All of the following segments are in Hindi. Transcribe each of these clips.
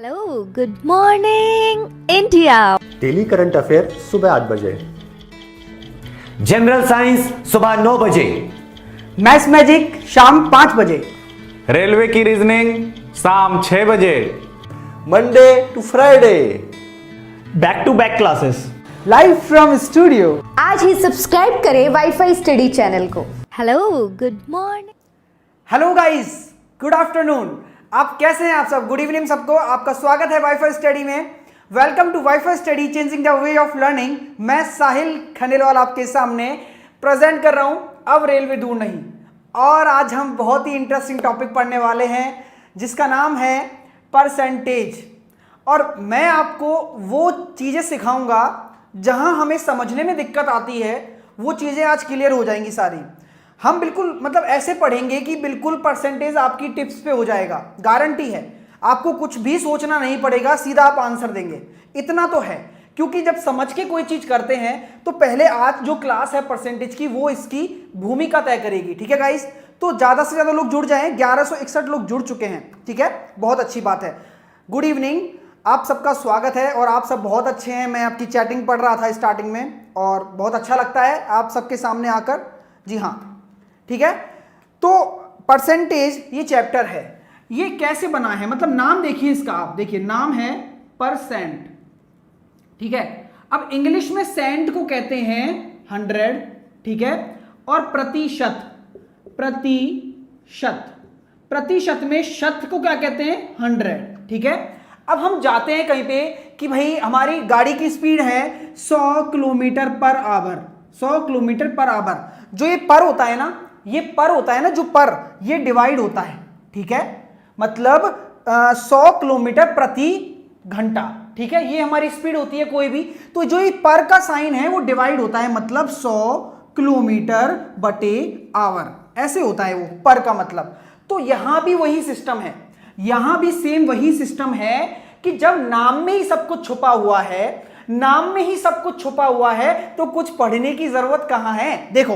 Hello, good morning India. Daily current affair सुबह 8 बजे, जनरल साइंस सुबह 9 बजे, मैथ्स मैजिक शाम 5 बजे, रेलवे की रीजनिंग शाम 6 बजे, Monday to Friday, back to back classes, live from studio. आज ही सब्सक्राइब करें वाईफाई स्टडी चैनल को। Hello, good morning. Hello guys, good afternoon. आप कैसे हैं? आप सब गुड इवनिंग सबको। आपका स्वागत है वाईफाई स्टडी में। Welcome to WiFi study, changing the way of learning. मैं साहिल खंडेलवाल आपके सामने प्रेजेंट कर रहा हूं, अब रेलवे दूर नहीं। और आज हम बहुत ही इंटरेस्टिंग टॉपिक पढ़ने वाले हैं जिसका नाम है परसेंटेज। और मैं आपको वो चीजें सिखाऊंगा जहां हमें समझने में दिक्कत आती है, वो चीजें आज क्लियर हो जाएंगी सारी। हम बिल्कुल मतलब ऐसे पढ़ेंगे कि बिल्कुल परसेंटेज आपकी टिप्स पे हो जाएगा, गारंटी है। आपको कुछ भी सोचना नहीं पड़ेगा, सीधा आप आंसर देंगे। इतना तो है, क्योंकि जब समझ के कोई चीज करते हैं तो पहले आज जो क्लास है परसेंटेज की, वो इसकी भूमिका तय करेगी। ठीक है गाइस, तो ज्यादा से ज्यादा लोग जुड़ जाएं। 1161 लोग जुड़ चुके हैं। ठीक है, बहुत अच्छी बात है। गुड इवनिंग, आप सबका स्वागत है। और आप सब बहुत अच्छे हैं। मैं आपकी चैटिंग पढ़ रहा था स्टार्टिंग में और बहुत अच्छा लगता है आप सबके सामने आकर। जी हाँ, ठीक है। तो परसेंटेज ये चैप्टर है, ये कैसे बना है, मतलब नाम देखिए इसका। आप देखिए, नाम है परसेंट। ठीक है, अब इंग्लिश में सेंट को कहते हैं 100। ठीक है, और प्रतिशत, प्रतिशत, प्रतिशत में शत को क्या कहते हैं? 100। ठीक है, अब हम जाते हैं कहीं पे कि भाई हमारी गाड़ी की स्पीड है 100 kilometre per hour. 100 kilometre per hour, जो ये पर होता है ना, ये पर होता है ना, जो पर, ये डिवाइड होता है। ठीक है, मतलब 100 किलोमीटर प्रति घंटा। ठीक है, ये हमारी स्पीड होती है कोई भी, तो जो ये पर का साइन है वो डिवाइड होता है, मतलब 100 किलोमीटर बटे आवर, ऐसे होता है वो पर का मतलब। तो यहां भी वही सिस्टम है, यहां भी सेम वही सिस्टम है कि जब नाम में ही सब कुछ छुपा हुआ है, नाम में ही सब कुछ छुपा हुआ है, तो कुछ पढ़ने की जरूरत कहां है? देखो,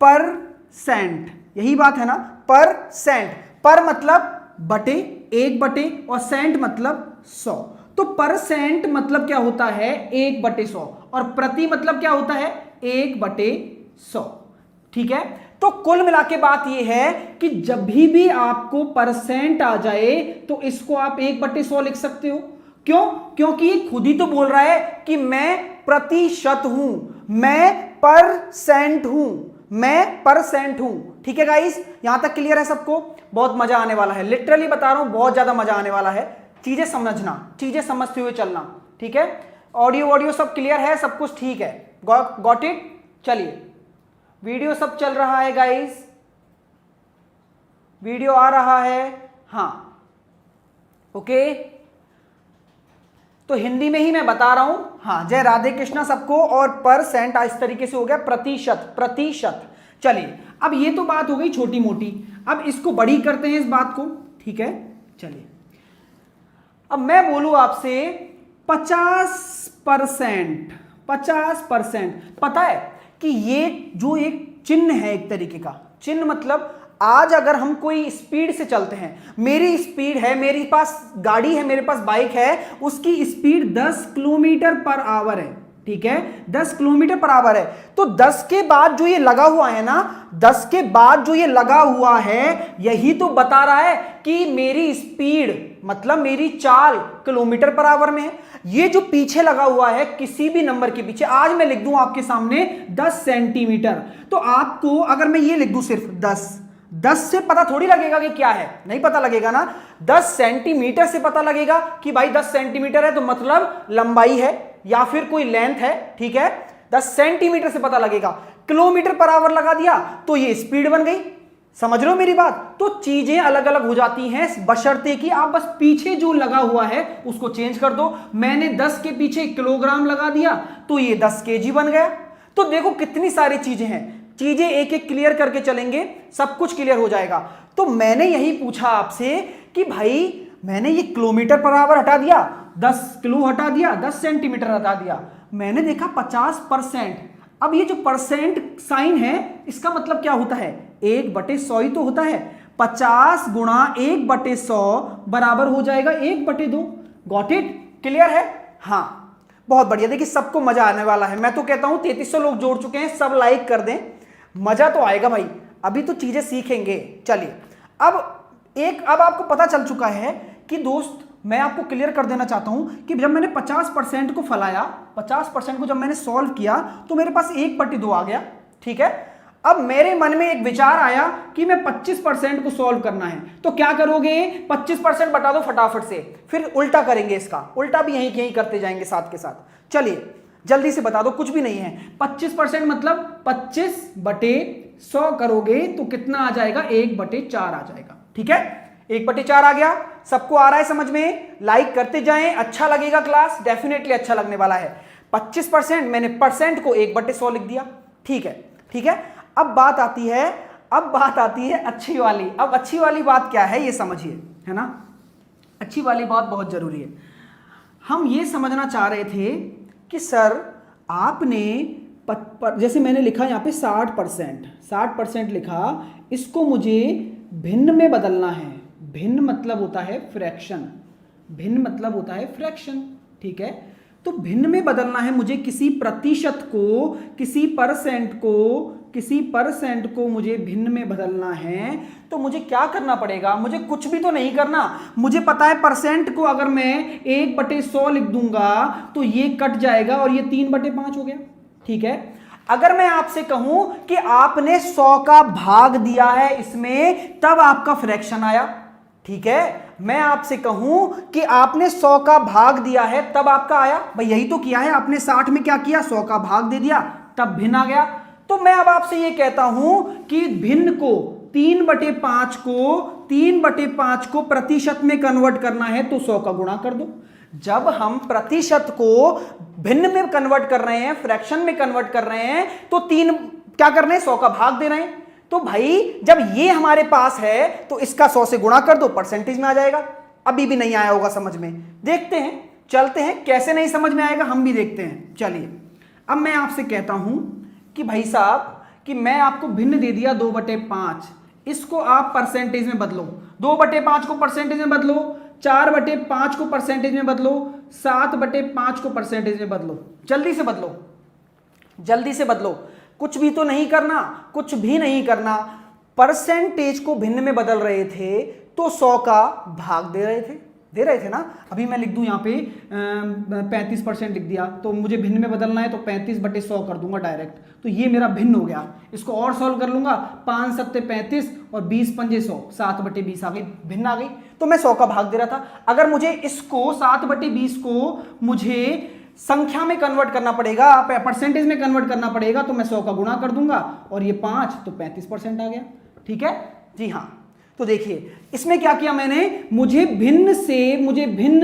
परसेंट, यही बात है ना, परसेंट। पर मतलब बटे, 1 बटे, और सेंट मतलब 100। तो परसेंट मतलब क्या होता है? 1 बटे 100। और प्रति मतलब क्या होता है? 1 बटे 100। ठीक है, तो कुल मिला के बात यह है कि जब भी आपको परसेंट आ जाए तो इसको आप 1 बटे 100 लिख सकते हो। क्यों? क्योंकि ये खुद ही तो बोल रहा है कि मैं प्रतिशत हूं, मैं परसेंट हूं, मैं परसेंट हूं। ठीक है गाइस, यहां तक क्लियर है सबको? बहुत मजा आने वाला है, लिटरली बता रहा हूं, बहुत ज्यादा मजा आने वाला है। चीजें समझना, चीजें समझते हुए चलना। ठीक है, ऑडियो सब क्लियर है, सब कुछ ठीक है? Got it? चलिए, वीडियो सब चल रहा है गाइस, वीडियो आ रहा है? हाँ, ओके। तो हिंदी में ही मैं बता रहा हूं। हाँ, जय राधे कृष्णा सबको। और परसेंट इस तरीके से हो गया प्रतिशत, प्रतिशत। चलिए, अब ये तो बात हो गई छोटी मोटी, अब इसको बड़ी करते हैं इस बात को। ठीक है, चलिए, अब मैं बोलूं आपसे 50%। 50%, पता है कि ये जो एक चिन्ह है, एक तरीके का चिन्ह, मतलब आज अगर हम कोई स्पीड से चलते हैं, मेरी स्पीड है, मेरे पास गाड़ी है, मेरे पास बाइक है, उसकी स्पीड 10 किलोमीटर पर आवर है। ठीक है, 10 किलोमीटर पर आवर है। तो 10 के बाद जो ये लगा हुआ है ना, 10 के बाद जो ये लगा हुआ है, यही तो बता रहा है कि मेरी स्पीड मतलब मेरी चाल किलोमीटर पर आवर में है। ये जो पीछे लगा हुआ है, किसी भी नंबर के पीछे, आज मैं लिख दूं आपके सामने 10 सेंटीमीटर, तो आपको अगर मैं ये लिख दूं सिर्फ 10 से पता थोड़ी लगेगा कि क्या है, नहीं पता लगेगा ना। 10 सेंटीमीटर से पता लगेगा कि भाई 10 सेंटीमीटर है तो मतलब लंबाई है या फिर कोई लेंथ है। ठीक है, 10 सेंटीमीटर से पता लगेगा। किलोमीटर पर आवर लगा दिया तो ये स्पीड बन गई। समझ रहे हो मेरी बात? तो चीजें अलग अलग हो जाती हैं, बशर्ते कि आप बस पीछे जो लगा हुआ है उसको चेंज कर दो। मैंने 10 के पीछे किलोग्राम लगा दिया तो ये 10 केजी बन गया। तो देखो कितनी सारी चीजें हैं, चीजें एक एक क्लियर करके चलेंगे, सब कुछ क्लियर हो जाएगा। तो मैंने यही पूछा आपसे कि भाई मैंने ये किलोमीटर पर आवर हटा दिया, 10 किलो हटा दिया, 10 सेंटीमीटर हटा दिया, मैंने देखा 50%। अब ये जो परसेंट साइन है, इसका मतलब क्या होता है? 1 बटे 100 ही तो होता है। 50 गुणा 1 बटे 100 बराबर हो जाएगा 1 बटे 2। Got it? क्लियर है? हाँ, बहुत बढ़िया। देखिए अब मजा आने वाला है। मैं तो कहता हूं 3300 लोग जोड़ चुके हैं, सब लाइक कर दें, मजा तो आएगा भाई, अभी तो चीजें सीखेंगे। चलिए अब आपको पता चल चुका है कि दोस्त, मैं आपको क्लियर कर देना चाहता हूं कि जब मैंने 50% को फैलाया, 50% को जब मैंने सॉल्व किया तो मेरे पास 1/2 आ गया। ठीक है, अब मेरे मन में एक विचार आया कि मैं 25% को सॉल्व करना है, तो क्या करोगे? 25% बता दो फटाफट से, फिर उल्टा करेंगे, इसका उल्टा भी यहीं करते जाएंगे साथ के साथ। चलिए जल्दी से बता दो, कुछ भी नहीं है। 25% मतलब 25/100 करोगे तो कितना आ जाएगा? 1/4 आ जाएगा। ठीक है, 1/4 आ गया। सबको आ रहा है समझ में? लाइक करते जाएं, अच्छा लगेगा क्लास, डेफिनेटली अच्छा लगने वाला है। 25% मैंने परसेंट को 1/100 लिख दिया। ठीक है, ठीक है। अब बात आती है अच्छी वाली। अब अच्छी वाली बात क्या है ये समझिए, है ना? अच्छी वाली बात बहुत जरूरी है। हम ये समझना चाह रहे थे कि सर आपने जैसे मैंने लिखा यहाँ पे 60% लिखा, इसको मुझे भिन्न में बदलना है। भिन्न मतलब होता है फ्रैक्शन, भिन्न मतलब होता है फ्रैक्शन। ठीक है, तो भिन्न में बदलना है मुझे, किसी प्रतिशत को, किसी परसेंट को मुझे भिन्न में बदलना है। तो मुझे क्या करना पड़ेगा? मुझे कुछ भी तो नहीं करना। मुझे पता है परसेंट को अगर मैं 1/100 लिख दूंगा तो ये कट जाएगा और ये 3/5 हो गया। ठीक है, अगर मैं आपसे कहूं कि आपने 100 का भाग दिया है इसमें, तब आपका फ्रैक्शन आया। ठीक है, मैं आपसे कहूं कि आपने 100 का भाग दिया है तब आपका आया। भाई यही तो किया है आपने, 60 में क्या किया? 100 का भाग दे दिया, तब भिन्न आ गया। तो मैं अब आपसे ये कहता हूं कि भिन्न को 3/5 को प्रतिशत में कन्वर्ट करना है तो 100 का गुणा कर दो। जब हम प्रतिशत को भिन्न में कन्वर्ट कर रहे हैं, फ्रैक्शन में कन्वर्ट कर रहे हैं, तो 3 क्या कर रहे हैं? 100 का भाग दे रहे हैं। तो भाई जब ये हमारे पास है तो इसका 100 से गुणा कर दो, परसेंटेज में आ जाएगा। अभी भी नहीं आया होगा समझ में, देखते हैं, चलते हैं, कैसे नहीं समझ में आएगा हम भी देखते हैं। चलिए अब मैं आपसे कहता हूं कि भाई साहब कि मैं आपको भिन्न दे दिया 2/5, इसको आप परसेंटेज में बदलो। 2/5 को परसेंटेज में बदलो, 4/5 को परसेंटेज में बदलो, 7/5 को परसेंटेज में बदलो। जल्दी से बदलो, जल्दी से बदलो। कुछ भी तो नहीं करना, कुछ भी नहीं करना। परसेंटेज को भिन्न में बदल रहे थे तो 100 का भाग दे रहे थे ना। अभी मैं लिख दूं यहाँ पे 35% लिख दिया, तो मुझे भिन्न में बदलना है तो 35/100 कर दूंगा डायरेक्ट। तो ये मेरा भिन्न हो गया। इसको और सॉल्व कर लूंगा, 5 7 35 और 20 पंजे 100, 7/20 आ गई, भिन्न आ गई। तो मैं 100 का भाग दे रहा था। अगर मुझे इसको 7/20 को मुझे संख्या में कन्वर्ट करना पड़ेगा, परसेंटेज में कन्वर्ट करना पड़ेगा, तो मैं 100 का गुणा कर दूंगा और ये 5 तो 35% आ गया। ठीक है जी हाँ। तो देखिए इसमें क्या किया मैंने, मुझे भिन्न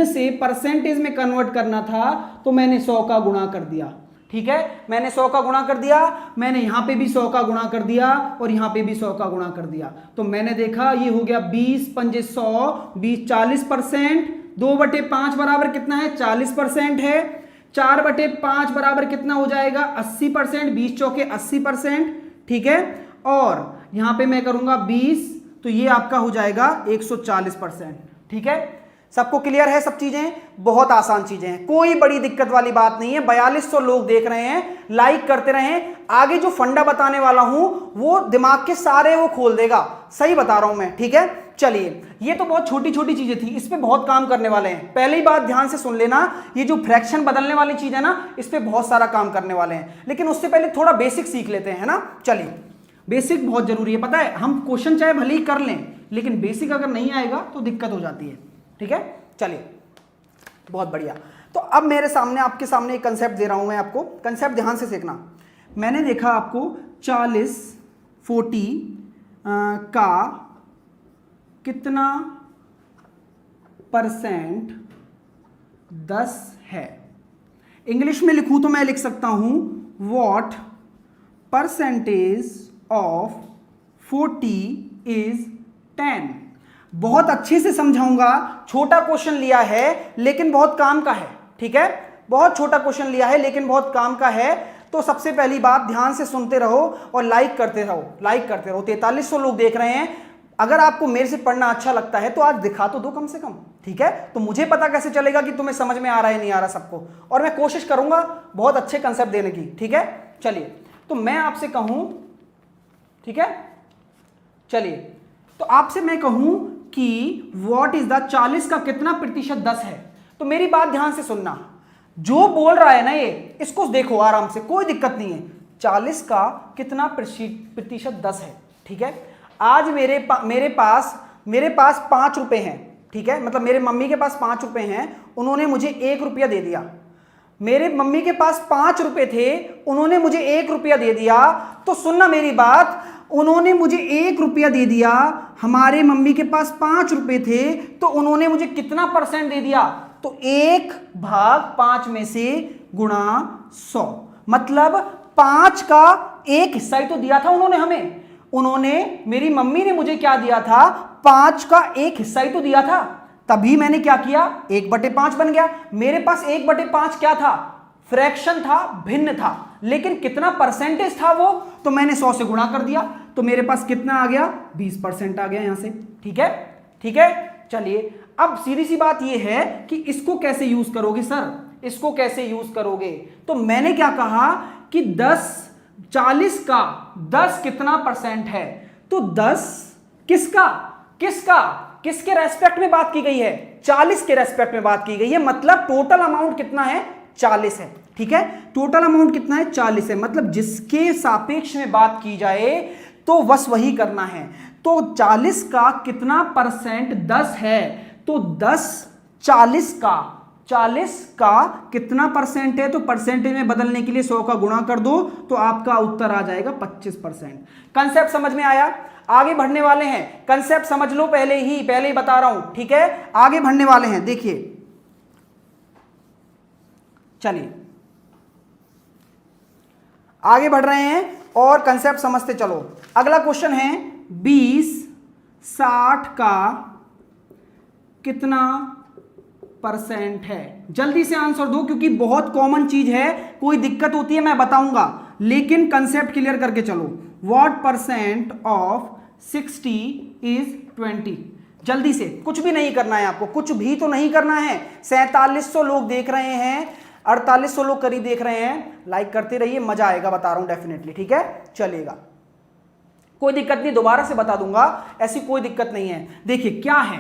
से परसेंटेज में कन्वर्ट करना था तो मैंने 100 का गुणा कर दिया। ठीक है, मैंने 100 का गुणा कर दिया, मैंने यहां पे भी 100 का गुणा कर दिया और यहां पे भी 100 का गुणा कर दिया। तो मैंने देखा ये हो गया 20 पंजे 100, 20 40%। 2/5 बराबर कितना है? 40% है। 4/5 बराबर कितना हो जाएगा? 80%। 20 चौके 80%। ठीक है, और यहां पे मैं करूंगा 20, तो ये आपका हो जाएगा 140%। ठीक है, सबको क्लियर है? सब चीजें बहुत आसान चीजें हैं, कोई बड़ी दिक्कत वाली बात नहीं है। 4200 लोग देख रहे हैं, लाइक करते रहें। आगे जो फंडा बताने वाला हूं वो दिमाग के सारे वो खोल देगा, सही बता रहा हूं मैं। ठीक है, चलिए ये तो बहुत छोटी छोटी चीजें थी, इस पे बहुत काम करने वाले हैं। पहले ही बात ध्यान से सुन लेना, ये जो फ्रैक्शन बदलने वाली चीज है ना, इस पे बहुत सारा काम करने वाले हैं। लेकिन उससे पहले थोड़ा बेसिक सीख लेते हैं, है ना। चलिए बेसिक बहुत जरूरी है, पता है। हम क्वेश्चन चाहे भले ही कर लें, लेकिन बेसिक अगर नहीं आएगा तो दिक्कत हो जाती है। ठीक है, चलिए बहुत बढ़िया। तो अब मेरे सामने, आपके सामने एक कंसेप्ट दे रहा हूं मैं आपको, कंसेप्ट ध्यान से सीखना। मैंने देखा आपको 40/40 का कितना परसेंट 10 है। इंग्लिश में लिखूं तो मैं लिख सकता हूं व्हाट परसेंटेज ऑफ 40 इज 10। बहुत अच्छे से समझाऊंगा, छोटा क्वेश्चन लिया है लेकिन बहुत काम का है। ठीक है, बहुत छोटा क्वेश्चन लिया है लेकिन बहुत काम का है। तो सबसे पहली बात, ध्यान से सुनते रहो और लाइक करते रहो, लाइक करते रहो। 4300 लोग देख रहे हैं, अगर आपको मेरे से पढ़ना अच्छा लगता है तो आज दिखा तो दो कम से कम, ठीक है। तो मुझे पता कैसे चलेगा कि तुम्हें समझ में आ रहा है नहीं आ रहा सबको, और मैं कोशिश करूंगा बहुत अच्छे कंसेप्ट देने की, ठीक है। चलिए, तो मैं आपसे कहूं, ठीक है, चलिए, तो आपसे मैं कहूं कि व्हाट इज द 40 का कितना प्रतिशत 10 है, तो मेरी बात ध्यान से सुनना। जो बोल रहा है ना ये, इसको देखो आराम से, कोई दिक्कत नहीं है। 40 का कितना प्रतिशत 10 है, ठीक है। आज मेरे पास 5 रुपए हैं, ठीक है, मतलब मेरे मम्मी के पास 5 रुपए हैं, उन्होंने मुझे 1 रुपया दे दिया। मेरे मम्मी के पास 5 रुपए थे, उन्होंने मुझे 1 रुपया दे दिया। तो सुनना मेरी बात, उन्होंने मुझे 1 रुपया दे दिया, हमारे मम्मी के पास 5 रुपए थे, तो उन्होंने मुझे कितना परसेंट दे दिया? तो 1/5 में से गुणा 100, मतलब 5 का 1 हिस्सा ही तो दिया था उन्होंने हमें। उन्होंने, मेरी मम्मी ने मुझे क्या दिया था? 5 का 1 हिस्सा ही तो दिया था। तभी मैंने क्या किया, 1/5 बन गया। मेरे पास 1/5 क्या था? फ्रैक्शन था, भिन्न था, लेकिन कितना परसेंटेज था वो? तो मैंने 100 से गुणा कर दिया, तो मेरे पास कितना आ गया? 20% आ गया यहां से, ठीक है, ठीक है। चलिए, अब सीधी सी बात ये है कि इसको कैसे यूज करोगे सर, इसको कैसे यूज करोगे? तो मैंने क्या कहा कि 40 का 10 कितना परसेंट है? तो 10 किसका किसका किसके रेस्पेक्ट में बात की गई है? 40 के रेस्पेक्ट में बात की गई है, मतलब टोटल अमाउंट कितना है? 40 है, ठीक है। टोटल अमाउंट कितना है? 40 है, मतलब जिसके सापेक्ष में बात की जाए तो बस वही करना है। तो 40 का कितना परसेंट 10 है? तो 40 का कितना परसेंट है? तो परसेंटेज में बदलने के लिए 100 का गुणा कर दो, तो आपका उत्तर आ जाएगा 25%। कंसेप्ट समझ में आया? आगे बढ़ने वाले हैं, कंसेप्ट समझ लो, पहले ही बता रहा हूं, ठीक है। आगे बढ़ने वाले हैं, देखिए, चलिए आगे बढ़ रहे हैं और कंसेप्ट समझते चलो। अगला क्वेश्चन है 20/60 का कितना परसेंट है? जल्दी से आंसर दो, क्योंकि बहुत कॉमन चीज है, कोई दिक्कत होती है मैं बताऊंगा, लेकिन कंसेप्ट क्लियर करके चलो। What percent of 60 is 20? जल्दी से, कुछ भी नहीं करना है आपको, कुछ भी तो नहीं करना है। 4700 लोग देख रहे हैं, 4800 लोग करीब देख रहे हैं, लाइक करते रहिए, मजा आएगा, बता रहा हूं डेफिनेटली, ठीक है, चलेगा, कोई दिक्कत नहीं, दोबारा से बता दूंगा, ऐसी कोई दिक्कत नहीं है। देखिए क्या है,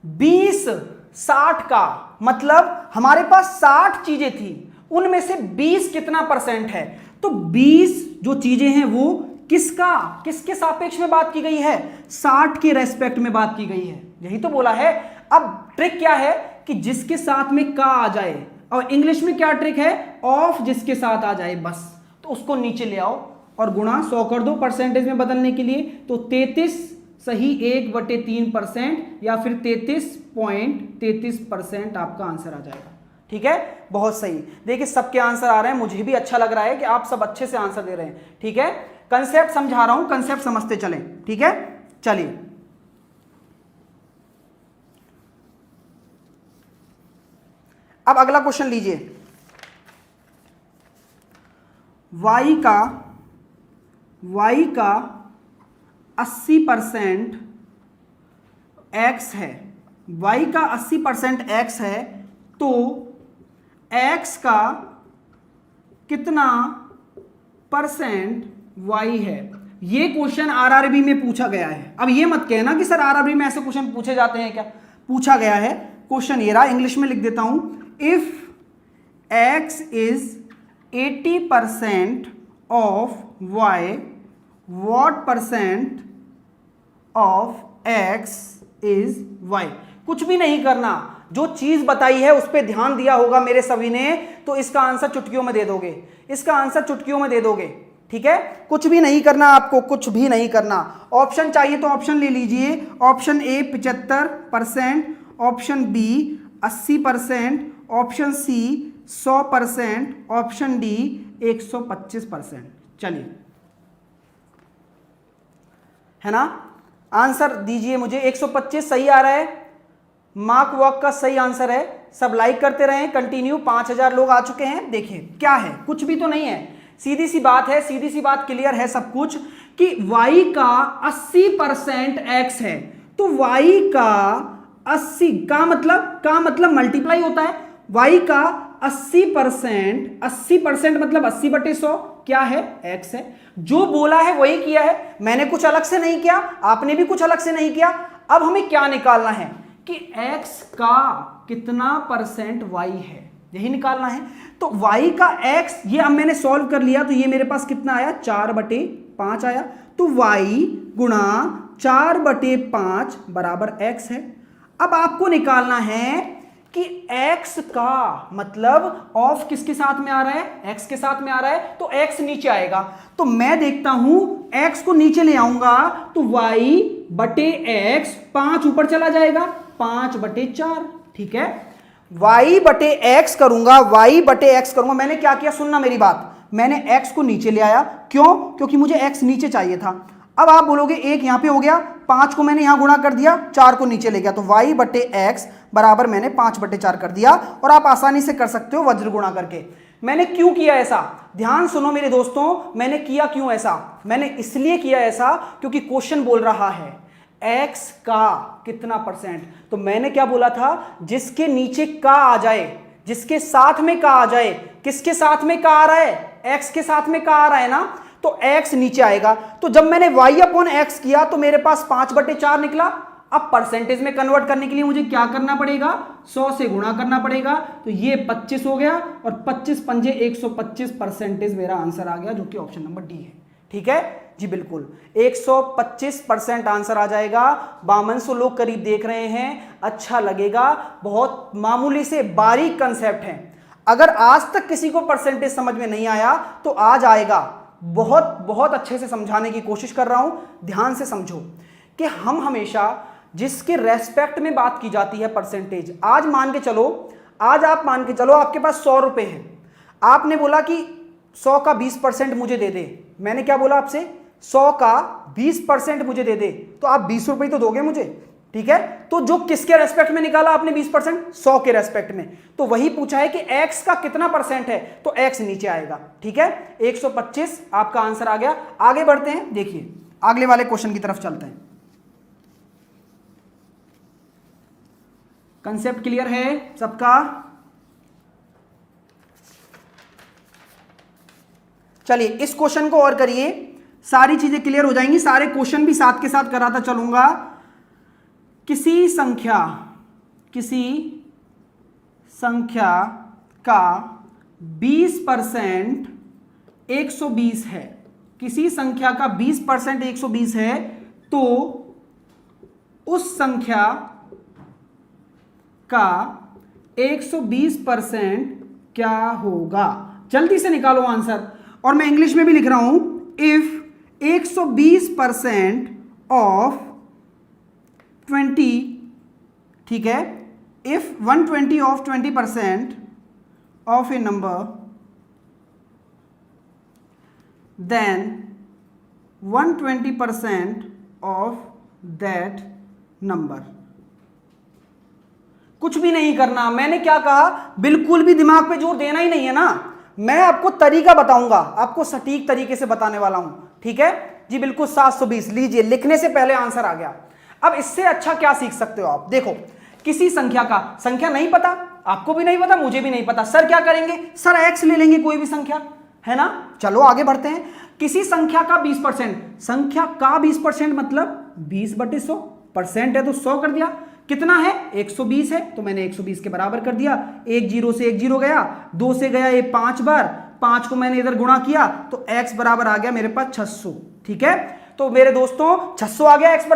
20/60 का मतलब हमारे पास 60 चीजें थी, उनमें से 20 कितना परसेंट है? तो 20 जो चीजें हैं वो किसके सापेक्ष में बात की गई है? 60 के रेस्पेक्ट में बात की गई है, यही तो बोला है। अब ट्रिक क्या है कि जिसके साथ में का आ जाए, और इंग्लिश में क्या ट्रिक है? ऑफ जिसके साथ आ जाए बस, तो उसको नीचे ले आओ और गुणा 100 कर दो परसेंटेज में बदलने के लिए, तो 33 सही 1/3% या फिर 33.33% आपका आंसर आ जाएगा, ठीक है, बहुत सही। देखिए सबके आंसर आ रहे हैं, मुझे भी अच्छा लग रहा है कि आप सब अच्छे से आंसर दे रहे हैं, ठीक है। कंसेप्ट समझा रहा हूं, कंसेप्ट समझते चलें, ठीक है। चलिए अब अगला क्वेश्चन लीजिए। y का 80% x है, y का 80% x है, तो x का कितना परसेंट y है? ये क्वेश्चन आरआरबी में पूछा गया है। अब ये मत कहना कि सर आरआरबी में ऐसे क्वेश्चन पूछे जाते हैं क्या, पूछा गया है क्वेश्चन, ये रहा, इंग्लिश में लिख देता हूं। If x is 80% of y, what percent of x is y? कुछ भी नहीं करना, जो चीज बताई है उस पर ध्यान दिया होगा मेरे सभी ने, तो इसका आंसर चुटकियों में दे दोगे, इसका आंसर चुटकियों में दे दोगे, ठीक है। कुछ भी नहीं करना आपको, कुछ भी नहीं करना। ऑप्शन चाहिए तो ऑप्शन ले लीजिए। Option A 75%, option B 80%, option C 100%, option D 125%। चलिए, है ना, आंसर दीजिए मुझे। 125 सही आ रहा है, मार्क वॉक का सही आंसर है। सब लाइक करते रहें, कंटिन्यू। 5000 लोग आ चुके हैं। देखिए क्या है, कुछ भी तो नहीं है, सीधी सी बात है, सीधी सी बात, क्लियर है सब कुछ कि y का 80% x है, तो y का 80 का मतलब मल्टीप्लाई होता है। y का 80% मतलब 80/100 क्या है? x है। जो बोला है वही किया है, मैंने कुछ अलग से नहीं किया, आपने भी कुछ अलग से नहीं किया। अब हमें क्या निकालना है कि x का कितना परसेंट y है, यही निकालना है। तो y का x, ये अब मैंने सॉल्व कर लिया, तो ये मेरे पास कितना आया? 4/5 आया। तो y गुणा 4/5 बराबर x है। अब आपको निकालना है कि x का मतलब ऑफ किसके साथ में आ रहा है? x के साथ में आ रहा है, तो x नीचे आएगा। तो मैं देखता हूं x को नीचे ले आऊंगा तो y/x 5 ऊपर चला जाएगा, 5/4। ठीक है, y/x करूंगा, y/x करूंगा। मैंने क्या किया? सुनना मेरी बात, मैंने x को नीचे ले आया। क्यों? क्योंकि मुझे x नीचे चाहिए था। अब आप बोलोगे एक यहां पे हो गया, 5 को मैंने यहां गुणा कर दिया, 4 को नीचे ले गया, तो y/x बराबर मैंने 5/4 कर दिया। और आप आसानी से कर सकते हो वज्र गुणा करके। मैंने क्यों किया ऐसा? ध्यान सुनो मेरे दोस्तों, मैंने किया क्यों ऐसा? मैंने इसलिए किया ऐसा क्योंकि क्वेश्चन बोल रहा है x का कितना परसेंट। तो मैंने क्या बोला था? जिसके नीचे का आ जाए, जिसके साथ में का आ जाए। किसके साथ में का आ रहा है? x के साथ में का आ रहा है ना, तो x नीचे आएगा। तो जब मैंने y/x किया तो मेरे पास 5/4 निकला। अब परसेंटेज में कन्वर्ट करने के लिए मुझे क्या करना पड़ेगा? 100 से गुणा करना पड़ेगा। तो ये 25 हो गया और 25 पंजे 125 परसेंटेज मेरा आंसर आ गया, जो कि ऑप्शन नंबर डी है। ठीक है जी, बिल्कुल 125% आंसर आ जाएगा। 5200 लोग करीब देख रहे हैं, अच्छा लगेगा। बहुत मामूली से बारीक कंसेप्ट है। अगर आज तक किसी को परसेंटेज समझ में नहीं आया तो आज आएगा। बहुत बहुत अच्छे से समझाने की कोशिश कर रहा हूं, ध्यान से समझो कि हम हमेशा जिसके रेस्पेक्ट में बात की जाती है परसेंटेज। आज मान के चलो, आज आप मान के चलो आपके पास 100 रुपए हैं। आपने बोला कि 100 का 20% मुझे दे दे। मैंने क्या बोला आपसे? 100 का 20% मुझे दे दे, तो आप 20 रुपए तो दोगे मुझे। ठीक है, तो जो किसके रेस्पेक्ट में निकाला आपने 20%? 100 के रेस्पेक्ट में। तो वही पूछा है कि x का कितना परसेंट है, तो x नीचे आएगा। ठीक है, 125 आपका आंसर आ गया। आगे बढ़ते हैं, देखिए अगले वाले क्वेश्चन की तरफ चलते हैं। कंसेप्ट क्लियर है सबका? चलिए इस क्वेश्चन को और करिए, सारी चीजें क्लियर हो जाएंगी। सारे क्वेश्चन भी साथ के साथ कराता चलूंगा। किसी संख्या का 20% 120 है। किसी संख्या का 20% 120 है, तो उस संख्या का 120% क्या होगा? जल्दी से निकालो आंसर। और मैं इंग्लिश में भी लिख रहा हूं, इफ 120% ऑफ 20, ठीक है, if 120 off 20% off a number, then 120% off that number. कुछ भी नहीं करना। मैंने क्या कहा? बिल्कुल भी दिमाग पे जोर देना ही नहीं है ना। मैं आपको तरीका बताऊंगा, आपको सटीक तरीके से बताने वाला हूं। ठीक है जी, बिल्कुल 720 लीजिए, लिखने से पहले आंसर आ गया। अब इससे अच्छा क्या सीख सकते हो आप? देखो, किसी संख्या का, संख्या नहीं पता, आपको भी नहीं पता, मुझे भी नहीं पता। सर क्या करेंगे? सर x ले लेंगे, कोई भी संख्या, है ना। चलो आगे बढ़ते हैं। किसी संख्या का 20%, संख्या का 20% मतलब 20/100, परसेंट है तो 100 कर दिया। कितना है? 120 है, तो मैंने 120 के बराबर कर दिया। 1 0 से 1 0 गया, 2 से गया ये 5 बार, 5 को मैंने इधर गुणा किया, तो x बराबर आ गया मेरे पास 600। ठीक है, तो मेरे दोस्तों 600 आ गया x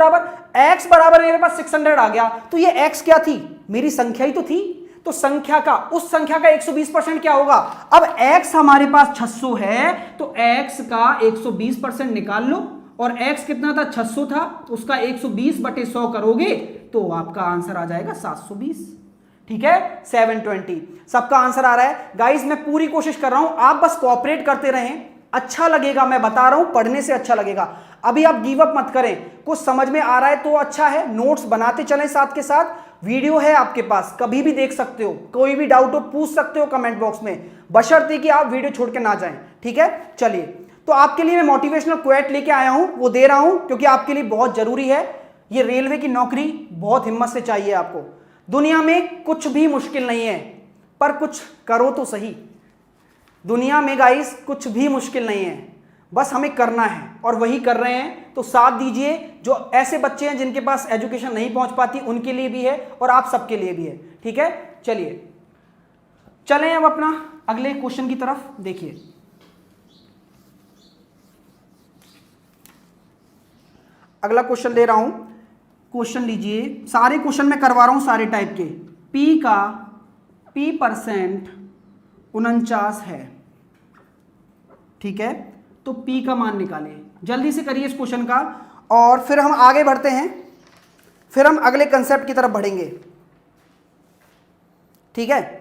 बराबर मेरे पास 600 आ गया। तो ये x क्या थी? मेरी संख्या ही तो थी। तो संख्या का, उस संख्या का 120% क्या होगा? अब x हमारे पास 600 है, तो x का 120% निकाल लो। और x कितना था? 600 था, उसका 120/100 करोगे तो आपका आंसर आ जाएगा 720। ठीक है, 720 सबका आंसर आ रहा है। गाइस मैं पूरी कोशिश कर रहा हूं, आप बस कोऑपरेट करते रहें, अच्छा लगेगा। मैं बता रहा हूं, पढ़ने से अच्छा लगेगा। अभी आप गिव अप मत करें, कुछ समझ में आ रहा है तो अच्छा है, नोट्स बनाते चलें साथ के साथ। वीडियो है आपके पास, कभी भी देख सकते हो, कोई भी डाउट हो पूछ सकते हो कमेंट बॉक्स में, बशर्ते कि आप वीडियो छोड़ के ना जाएं। ठीक है, चलिए तो आपके लिए मैं मोटिवेशनल क्वेट लेके आया हूं, वो दे रहा हूं क्योंकि आपके लिए बहुत जरूरी है। ये रेलवे की नौकरी बहुत हिम्मत से चाहिए आपको। दुनिया में कुछ भी मुश्किल नहीं है, पर कुछ करो तो सही। दुनिया में गाइस कुछ भी मुश्किल नहीं है, बस हमें करना है और वही कर रहे हैं। तो साथ दीजिए। जो ऐसे बच्चे हैं जिनके पास एजुकेशन नहीं पहुंच पाती, उनके लिए भी है और आप सबके लिए भी है। ठीक है, चलिए चलें अब अपना अगले क्वेश्चन की तरफ। देखिए अगला क्वेश्चन दे रहा हूं, क्वेश्चन लीजिए। सारे क्वेश्चन मैं करवा रहा हूं सारे टाइप के। P% 49 है, ठीक है। तो P का मान निकालिए, जल्दी से करिए इस क्वेश्चन का और फिर हम आगे बढ़ते हैं, फिर हम अगले कंसेप्ट की तरफ बढ़ेंगे। ठीक है,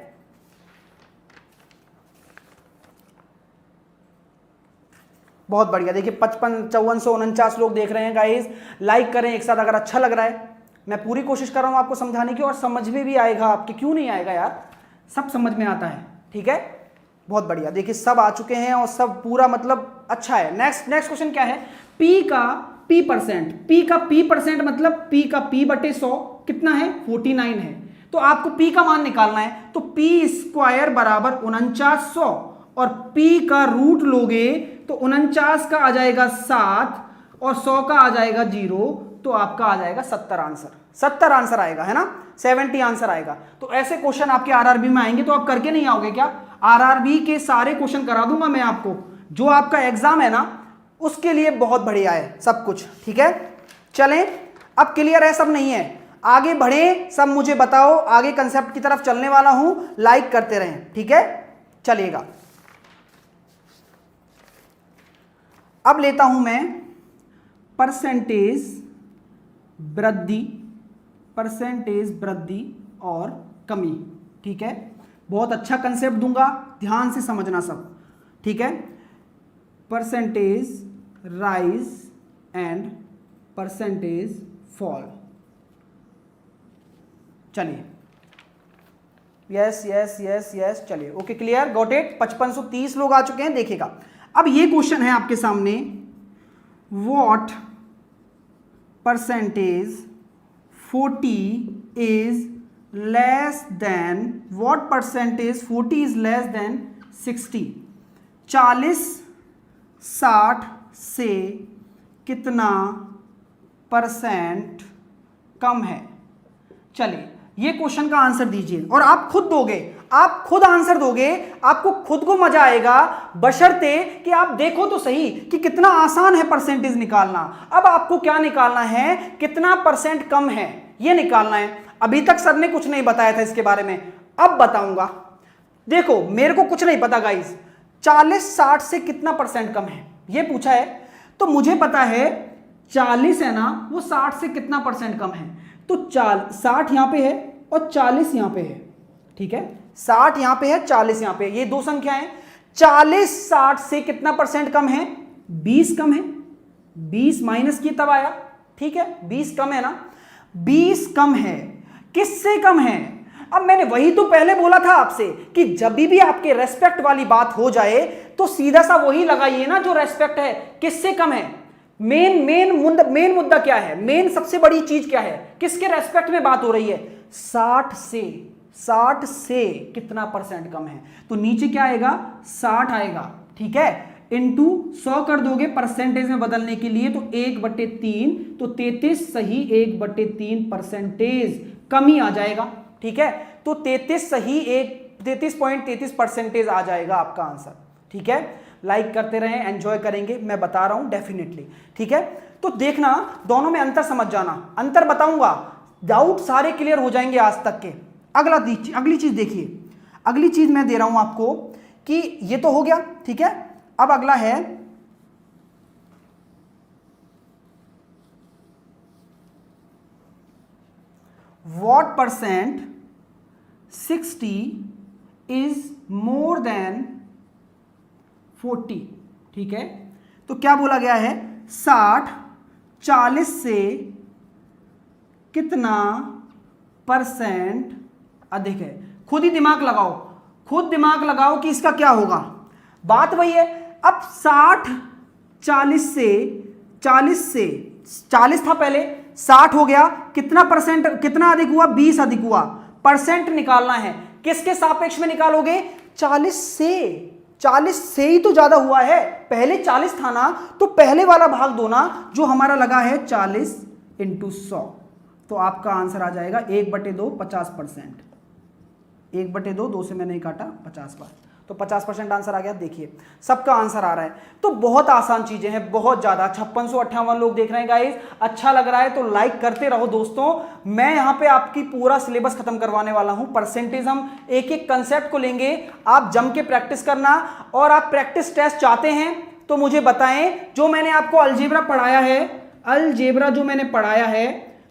बहुत बढ़िया। देखिए 55-5449 लोग देख रहे हैं गाइस, लाइक करें एक साथ अगर अच्छा लग रहा है। मैं पूरी कोशिश कर रहा हूं आपको समझाने की और समझ में भी आएगा आपके, क्यों नहीं आएगा यार, सब समझ में आता है। ठीक है, बहुत बढ़िया। देखिए सब आ चुके हैं और सब पूरा मतलब अच्छा है। नेक्स्ट क्वेश्चन क्या है? P का P% मतलब P का P/100 कितना है? 49 है। तो आपको P का मान निकालना है, तो P² बराबर 4900 और P का रूट लोगे तो 49 का आ जाएगा 7 और 100 का आ जाएगा 0, तो आपका आ जाएगा 70 आंसर। 70 आंसर आएगा, है ना, 70 आंसर आएगा। तो ऐसे क्वेश्चन आपके आरआरबी में आएंगे तो आप करके नहीं आओगे क्या? आरआरबी के सारे क्वेश्चन करा दूंगा मैं आपको, जो आपका एग्जाम है ना उसके लिए बहुत बढ़िया है सब कुछ। ठीक है, चलें अब क्लियर है सब? नहीं है? आगे बढ़े, सब मुझे बताओ। आगे कंसेप्ट की तरफ चलने वाला हूं, लाइक करते रहें। ठीक है, चलिएगा। अब लेता हूं मैं परसेंटेज वृद्धि और कमी। ठीक है, बहुत अच्छा कंसेप्ट दूंगा, ध्यान से समझना सब। ठीक है, percentage rise and percentage fall. चलिए, यस, चलिए, ओके, क्लियर, गॉट इट। 5530 लोग आ चुके हैं, देखिएगा। अब ये क्वेश्चन है आपके सामने, what percentage 40 is less than 60? 40-60 से कितना परसेंट कम है? चलिए ये क्वेश्चन का आंसर दीजिए और आप खुद दोगे, आप खुद आंसर दोगे, आपको खुद को मजा आएगा, बशर्ते कि आप देखो तो सही कि कितना आसान है परसेंटेज निकालना। अब आपको क्या निकालना है? कितना परसेंट कम है ये निकालना है। अभी तक सर ने कुछ नहीं बताया था इसके बारे में, अब बताऊंगा। देखो मेरे को कुछ नहीं पता गाइस, 40-60 से कितना परसेंट कम है ये पूछा है, तो मुझे पता है 40 है ना, वो 60 से कितना परसेंट कम है। तो 60 यहां पे है और 40 यहां पे है। ठीक है, 60 यहां पे है, 40 यहां पे, ये दो संख्याएं। 40-60 से कितना परसेंट कम है? 20 कम है। 20 माइनस की तब आया, ठीक है, 20 कम है ना, 20 कम है। किससे कम है? अब मैंने वही तो पहले बोला था आपसे कि जब भी आपके रेस्पेक्ट वाली बात हो जाए तो सीधा सा वही लगाइए ना जो रेस्पेक्ट है। किससे कम है? मेन मुद्दा क्या है? मेन सबसे बड़ी चीज क्या है? किसके रेस्पेक्ट में बात हो रही है? 60 से कितना परसेंट कम है? तो नीचे क्या आएगा? 60 आएगा। ठीक है, इंटू 100 कर दोगे परसेंटेज में बदलने के लिए, तो 1/3, तो 33 सही 1/3 परसेंटेज कमी आ जाएगा। ठीक है, तो 33.33 परसेंटेज आ जाएगा आपका आंसर। ठीक है, लाइक करते रहें, एंजॉय करेंगे, मैं बता रहा हूं डेफिनेटली। ठीक है, तो देखना दोनों में अंतर समझ जाना, अंतर बताऊंगा, डाउट सारे क्लियर हो जाएंगे आज तक के। अगली चीज देखिए, अगली चीज मैं दे रहा हूं आपको कि ये तो हो गया। ठीक है, अब अगला है what percent 60 is more than 40? ठीक है, तो क्या बोला गया है? 60 40 से कितना परसेंट अधिक है? खुद ही दिमाग लगाओ, खुद दिमाग लगाओ कि इसका क्या होगा। बात वही है। अब 60 40 था पहले, 60 हो गया, कितना परसेंट, कितना अधिक हुआ, 20 अधिक हुआ। परसेंट निकालना है, किसके सापेक्ष में निकालोगे, 40 से ही तो ज्यादा हुआ है, पहले 40 था ना, तो पहले वाला भाग दो ना, जो हमारा लगा है 40 × 100, तो आपका आंसर आ जाएगा 1/2 50%। 1/2, 2 से मैंने काटा 50 बार, तो 50% आंसर आ गया। देखिए सबका आंसर आ रहा है, तो बहुत आसान चीजें हैं, बहुत ज्यादा। 5658 लोग देख रहे हैं गाइस, अच्छा लग रहा है तो लाइक करते रहो दोस्तों। मैं यहां पे आपकी पूरा सिलेबस खत्म करवाने वाला हूं। परसेंटेज हम एक एक कंसेप्ट को लेंगे, आप जम के प्रैक्टिस करना। और आप प्रैक्टिस टेस्ट चाहते हैं तो मुझे बताएं, जो मैंने आपको अलजेब्रा पढ़ाया है, अलजेब्रा जो मैंने पढ़ाया है,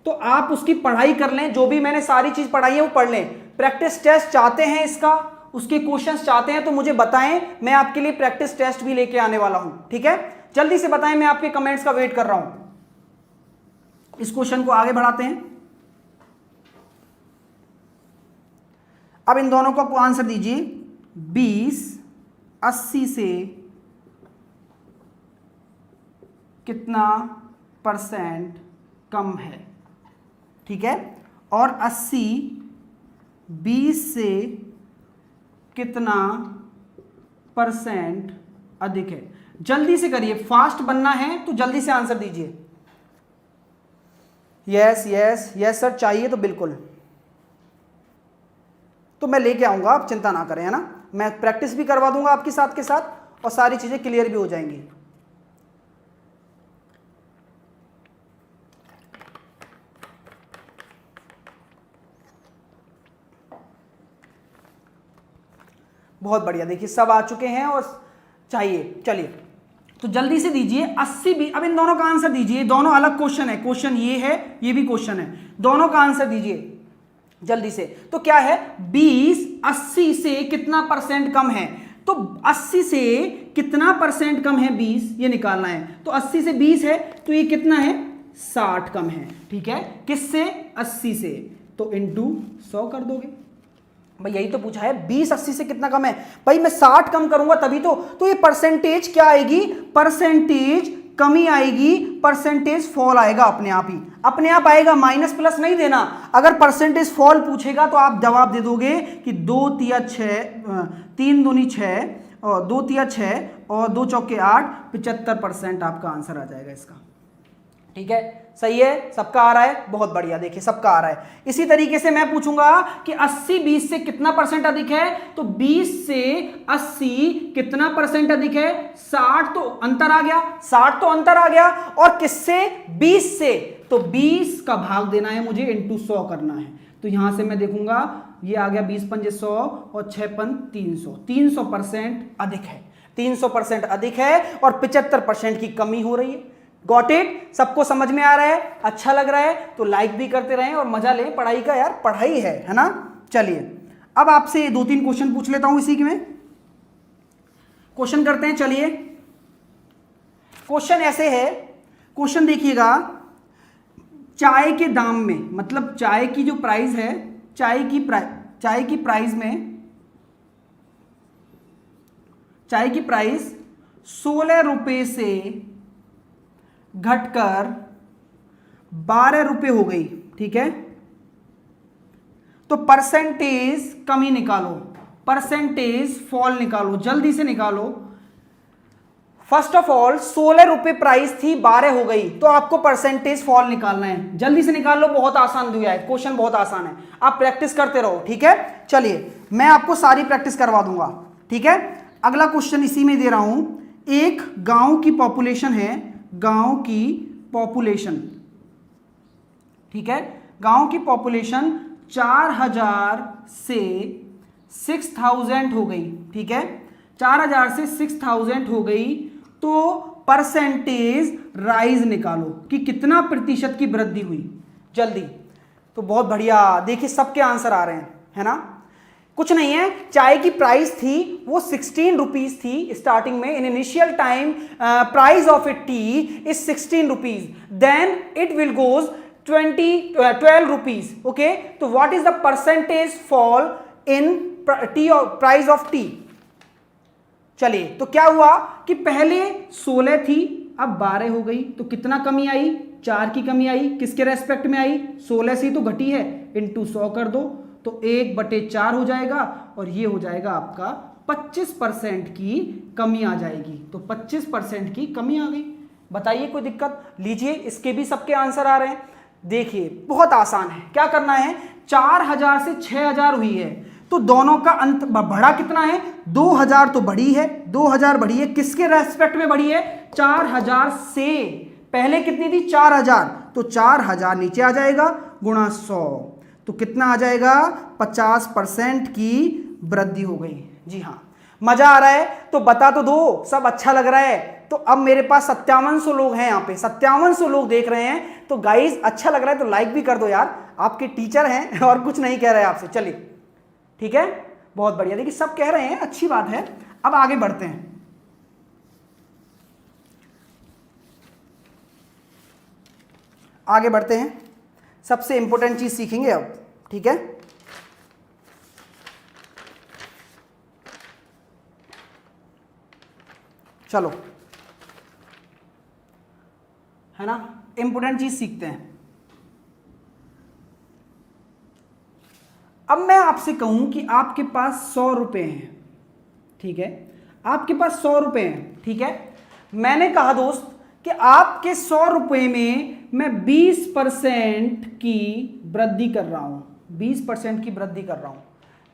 तो आप उसकी पढ़ाई कर लें, जो भी मैंने सारी चीज पढ़ाई है वो पढ़ लें। प्रैक्टिस टेस्ट चाहते हैं इसका, उसके क्वेश्चंस चाहते हैं तो मुझे बताएं, मैं आपके लिए प्रैक्टिस टेस्ट भी लेके आने वाला हूं, ठीक है। जल्दी से बताएं, मैं आपके कमेंट्स का वेट कर रहा हूं। इस क्वेश्चन को आगे बढ़ाते हैं। अब इन दोनों को आंसर दीजिए। 20 80 से कितना % कम है, ठीक है, और 80 20 से कितना % अधिक है। जल्दी से करिए, फास्ट बनना है तो जल्दी से आंसर दीजिए। यस यस यस सर, चाहिए तो बिल्कुल, तो मैं लेके आऊंगा, आप चिंता ना करें, है ना। मैं प्रैक्टिस भी करवा दूंगा आपके साथ के साथ, और सारी चीजें क्लियर भी हो जाएंगी। बहुत बढ़िया, देखिए सब आ चुके हैं और चाहिए। चलिए तो जल्दी से दीजिए। 80 भी, अब इन दोनों का आंसर दीजिए। दोनों अलग क्वेश्चन है, क्वेश्चन ये है, ये भी क्वेश्चन है, दोनों का आंसर दीजिए जल्दी से। तो क्या है, 20 80 से कितना % कम है, तो 80 से कितना % कम है, 20, ये निकालना है। तो 80 से 20 है, तो ये कितना है, 60 कम है, ठीक है। किससे, 80 से, तो इंटू 100 कर दोगे। भाई यही तो पूछा है, 20 80 से कितना कम है, भाई मैं 60 कम करूंगा तभी तो ये परसेंटेज क्या आएगी, परसेंटेज कमी आएगी, परसेंटेज फॉल आएगा अपने आप ही, अपने आप आएगा, माइनस प्लस नहीं देना। अगर परसेंटेज फॉल पूछेगा तो आप जवाब दे दोगे कि 2 तिया 6, 3 दूनी 6, और 2 तिया 6 और 2 चौके 8, 75% आपका आंसर आ जाएगा इसका, ठीक है। सही है, सबका आ रहा है, बहुत बढ़िया। देखिए सबका आ रहा है। इसी तरीके से मैं पूछूंगा कि 80 20 से कितना % अधिक है, तो 20 से 80 कितना % अधिक है, 60 तो अंतर आ गया, 60 तो अंतर आ गया, और किससे, 20 से, तो 20 का भाग देना है मुझे, इंटू 100 करना है। तो यहां से मैं देखूंगा, ये आ गया 20 पंजे 100 और 6 पंज 300, 300% अधिक है, 300% अधिक है, और 75% की कमी हो रही है। गॉट इट, सबको समझ में आ रहा है, अच्छा लग रहा है तो लाइक भी करते रहें और मजा लें पढ़ाई का, यार पढ़ाई है ना। चलिए अब आपसे 2-3 क्वेश्चन पूछ लेता हूं, इसी में क्वेश्चन करते हैं। चलिए क्वेश्चन ऐसे है, क्वेश्चन देखिएगा, चाय के दाम में, मतलब चाय की जो प्राइस है, चाय की प्राइस में, चाय की प्राइस 16 रुपए से घटकर 12 रुपए हो गई, ठीक है। तो परसेंटेज कमी निकालो, परसेंटेज फॉल निकालो, जल्दी से निकालो। फर्स्ट ऑफ ऑल 16 रुपए प्राइस थी, 12 हो गई, तो आपको परसेंटेज फॉल निकालना है, जल्दी से निकाल लो। बहुत आसान दिया है, क्वेश्चन बहुत आसान है, आप प्रैक्टिस करते रहो, ठीक है। चलिए मैं आपको सारी प्रैक्टिस करवा दूंगा, ठीक है। अगला क्वेश्चन इसी में दे रहा हूं। एक गांव की पॉपुलेशन है, गांव की पॉपुलेशन, ठीक है, गांव की पॉपुलेशन 4000 से 6000 हो गई, ठीक है, 4000 से 6000 हो गई, तो परसेंटेज राइज निकालो कि कितना प्रतिशत की वृद्धि हुई, जल्दी। तो बहुत बढ़िया, देखिए सबके आंसर आ रहे हैं, है ना। कुछ नहीं है, चाय की प्राइस थी वो 16 रुपीज थी स्टार्टिंग में, in initial time price of a tea is 16 rupees, then it will goes 12 rupees, okay. तो what is the percentage fall in tea, price of tea, चलिए, तो क्या हुआ कि पहले 16 थी, अब 12 हो गई, तो कितना कमी आई? 4 की कमी आई। किसके रेस्पेक्ट में आई? 16 से तो घटी है, इंटू 100 कर दो तो 1/4 हो जाएगा, और ये हो जाएगा आपका 25% की कमी आ जाएगी। तो 25% की कमी आ गई। बताइए कोई दिक्कत? लीजिए, इसके भी सबके आंसर आ रहे हैं। देखिए बहुत आसान है, क्या करना है, 4000 से 6000 हुई है, तो दोनों का अंत बढ़ा कितना है? 2000 तो बढ़ी है, 2000 बढ़ी है, किसके रेस्पेक्ट में बढ़ी है? 4000 से। पहले कितनी थी? 4000, तो 4000 नीचे आ जाएगा, गुणा 100, तो कितना आ जाएगा? 50% की वृद्धि हो गई। जी हाँ, मजा आ रहा है तो बता तो दो, सब अच्छा लग रहा है। तो अब मेरे पास 5700 लोग हैं, यहाँ पे 5700 लोग देख रहे हैं, तो गाइस अच्छा लग रहा है तो लाइक भी कर दो यार, आपके टीचर हैं और कुछ नहीं कह रहे आपसे। चलिए ठीक है, बहुत बढ़िया। देखिए सब कह रहे हैं, अच्छी बात है। अब आगे बढ़ते हैं। आगे बढ़ते हैं, सबसे इंपॉर्टेंट चीज सीखेंगे अब। ठीक है, चलो, है ना, इंपॉर्टेंट चीज सीखते हैं। अब मैं आपसे कहूं कि आपके पास 100 रुपए हैं, ठीक है, आपके पास 100 रुपए हैं, ठीक है। मैंने कहा दोस्त कि आपके 100 रुपए में मैं 20% की वृद्धि कर रहा हूं, 20% की वृद्धि कर रहा हूं,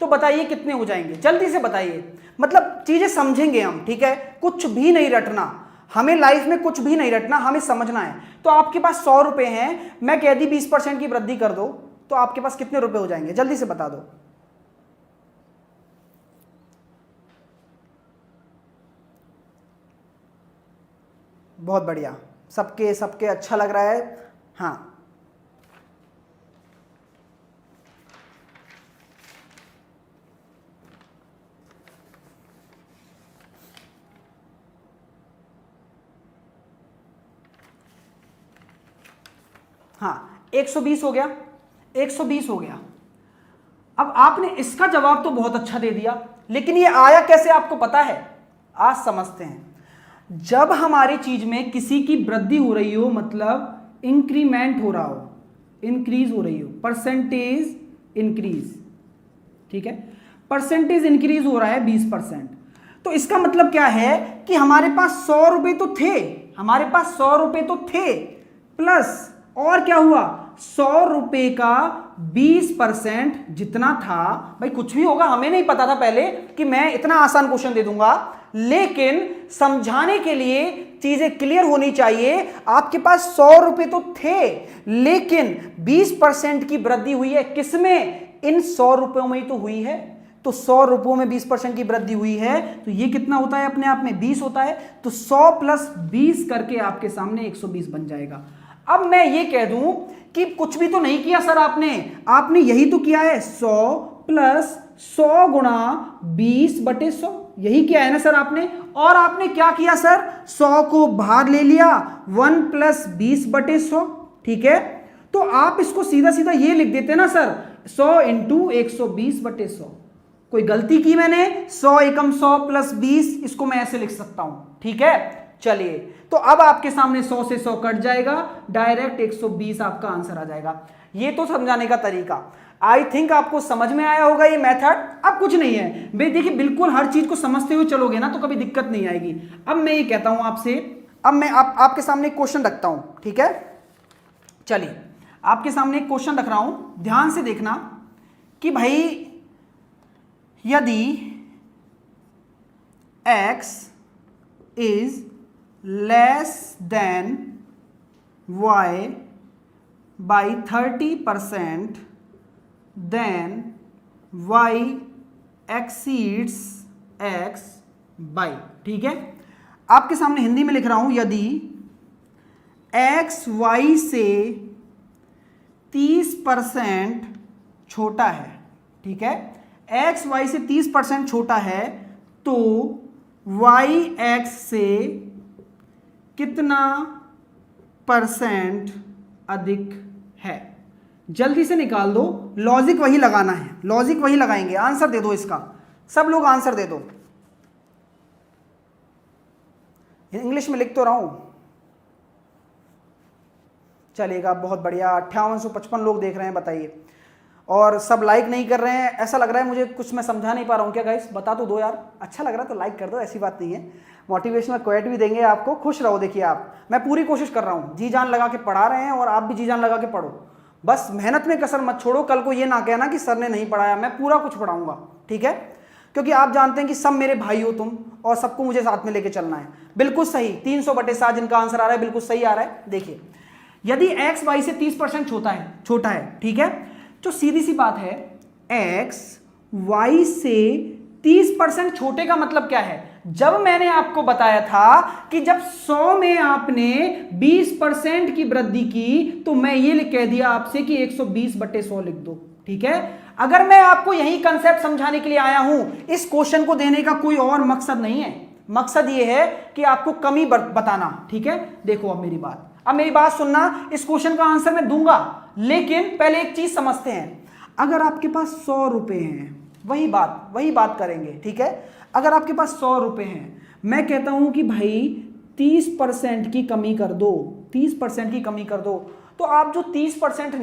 तो बताइए कितने हो जाएंगे? जल्दी से बताइए, मतलब चीजें समझेंगे हम। ठीक है, कुछ भी नहीं रटना, हमें लाइफ में कुछ भी नहीं रटना, हमें समझना है। तो आपके पास 100 रुपए हैं, मैं कह दी 20% की वृद्धि कर दो, तो आपके पास कितने रुपए हो जाएंगे? जल्दी से बता दो। बहुत बढ़िया, सबके सबके अच्छा लग रहा है। हाँ, हाँ, 120 हो गया, 120 हो गया। अब आपने इसका जवाब तो बहुत अच्छा दे दिया, लेकिन ये आया कैसे आपको पता है? आज समझते हैं। जब हमारी चीज में किसी की वृद्धि हो रही हो, मतलब इंक्रीमेंट हो रहा हो, इंक्रीज हो रही हो, परसेंटेज इंक्रीज, ठीक है, परसेंटेज इंक्रीज हो रहा है 20%, तो इसका मतलब क्या है कि हमारे पास 100 रुपए तो थे, हमारे पास 100 रुपए तो थे, प्लस और क्या हुआ, 100 रुपए का 20% जितना था, भाई कुछ भी होगा, हमें नहीं पता था पहले कि मैं इतना आसान क्वेश्चन दे दूंगा, लेकिन समझाने के लिए चीजें क्लियर होनी चाहिए। आपके पास 100 रुपए तो थे, लेकिन 20% की वृद्धि हुई है, किसमें? इन 100 रुपयों में ही तो हुई है। तो 100 रुपयों में 20% की वृद्धि हुई है, तो ये कितना होता है? अपने आप में 20 होता है। तो 100 प्लस 20 करके आपके सामने 120 बन जाएगा। अब मैं ये कह दूं कि कुछ भी तो नहीं किया सर आपने यही तो किया है, 100 प्लस 100 गुणा 20/100, यही किया है ना सर आपने। और आपने क्या किया सर? 100 को बाहर ले लिया, 1 प्लस 20/100, ठीक है। तो आप इसको सीधा सीधा ये लिख देते ना सर, 100 इंटू 120/100। कोई गलती की मैंने? 100 एकम 100 प्लस 20, इसको मैं ऐसे लिख सकता हूं, ठीक है। चलिए, तो अब आपके सामने 100 से 100 कट जाएगा, डायरेक्ट 120 आपका आंसर आ जाएगा। ये तो समझाने का तरीका। आई थिंक आपको समझ में आया होगा ये मेथड। अब कुछ नहीं है भाई, देखिए बिल्कुल हर चीज को समझते हुए चलोगे ना तो कभी दिक्कत नहीं आएगी। अब मैं ये कहता हूं आपसे, अब मैं आपके सामने एक क्वेश्चन रखता हूं, ठीक है। चलिए, आपके सामने एक क्वेश्चन रख रहा हूं, ध्यान से देखना कि भाई यदि x is less than y by 30%, then y exceeds x by, ठीक है। आपके सामने हिंदी में लिख रहा हूं, यदि x y से 30% छोटा है, ठीक है, x y से 30% छोटा है, तो y x से कितना % अधिक है? जल्दी से निकाल दो, लॉजिक वही लगाना है, लॉजिक वही लगाएंगे। आंसर दे दो इसका, सब लोग आंसर दे दो। इंग्लिश में लिख तो रहा हूं। चलेगा, बहुत बढ़िया। 5855 लोग देख रहे हैं, बताइए। और सब लाइक नहीं कर रहे हैं, ऐसा लग रहा है मुझे कुछ मैं समझा नहीं पा रहा हूँ क्या गाइस? बता तो दो यार, अच्छा लग रहा है तो लाइक कर दो, ऐसी बात नहीं है। मोटिवेशनल क्वेट भी देंगे आपको, खुश रहो। देखिए आप, मैं पूरी कोशिश कर रहा हूँ, जी जान लगा के पढ़ा रहे हैं और आप भी जी जान लगा के पढ़ो। बस मेहनत में कसर मत छोड़ो, कल को ये ना कहना कि सर ने नहीं पढ़ाया, मैं पूरा कुछ पढ़ाऊंगा, ठीक है? क्योंकि आप जानते हैं कि सब मेरे भाई हो तुम, और सबको मुझे साथ में लेके चलना है। बिल्कुल सही, 300/7 जिनका आंसर आ रहा है बिल्कुल सही आ रहा है। देखिए, यदि x y से 30% छोटा है, ठीक है, तो सीधी सी बात है, x y से 30% छोटे का मतलब क्या है? जब मैंने आपको बताया था कि जब 100 में आपने 20% की वृद्धि की, तो मैं ये कह दिया आपसे कि 120/100 लिख दो, ठीक है? अगर मैं आपको यही कंसेप्ट समझाने के लिए आया हूं, इस क्वेश्चन को देने का कोई और मकसद नहीं है। मकसद ये है कि आपको कमी बताना, ठीक है? देखो अब मेरी बात सुनना, इस क्वेश्चन का आंसर मैं दूंगा, लेकिन पहले एक चीज समझते हैं। अगर आपके पास 100 रुपए हैं, वही बात करेंगे, ठीक है? अगर आपके पास 100 रुपए हैं, मैं कहता हूं कि भाई 30% की कमी कर दो, 30% की कमी कर दो, तो आप जो 30%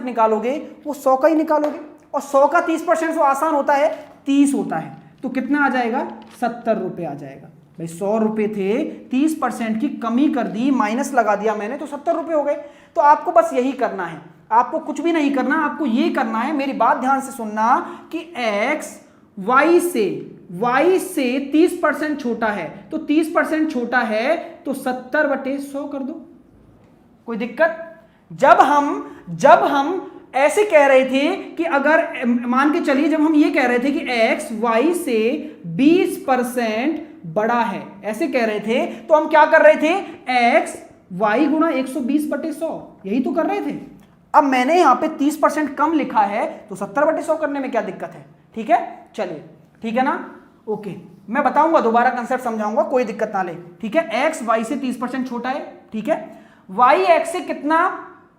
निकालोगे, वो 100 का ही निकालोगे, और 100 का 30% जो आसान होता है 30 होता है, तो कितना आ जाएगा? 70 रुपए आ जाएगा। भाई 100 रुपए थे, 30% की कमी कर दी, माइनस लगा दिया मैंने, तो 70 रुपए हो गए। तो आपको बस यही करना है, आपको कुछ भी नहीं करना, आपको ये करना है, मेरी बात ध्यान से सुनना, कि x y से 30% छोटा है, तो 30% छोटा है तो 70/100 कर दो। कोई दिक्कत? जब हम ऐसे कह रहे थे कि अगर मान के चलिए, जब हम ये कह रहे थे कि x y से 20% बड़ा है, ऐसे कह रहे थे, तो हम क्या कर रहे थे? x y गुणा 120/100, यही तो कर रहे थे। अब मैंने यहां पे 30% कम लिखा है, तो 70/100 करने में क्या दिक्कत है? ठीक है, चलिए, ठीक है ना? ओके, मैं बताऊंगा, दोबारा कंसेप्ट समझाऊंगा, कोई दिक्कत ना ले, ठीक है? x y से 30% छोटा है, ठीक है? y x से कितना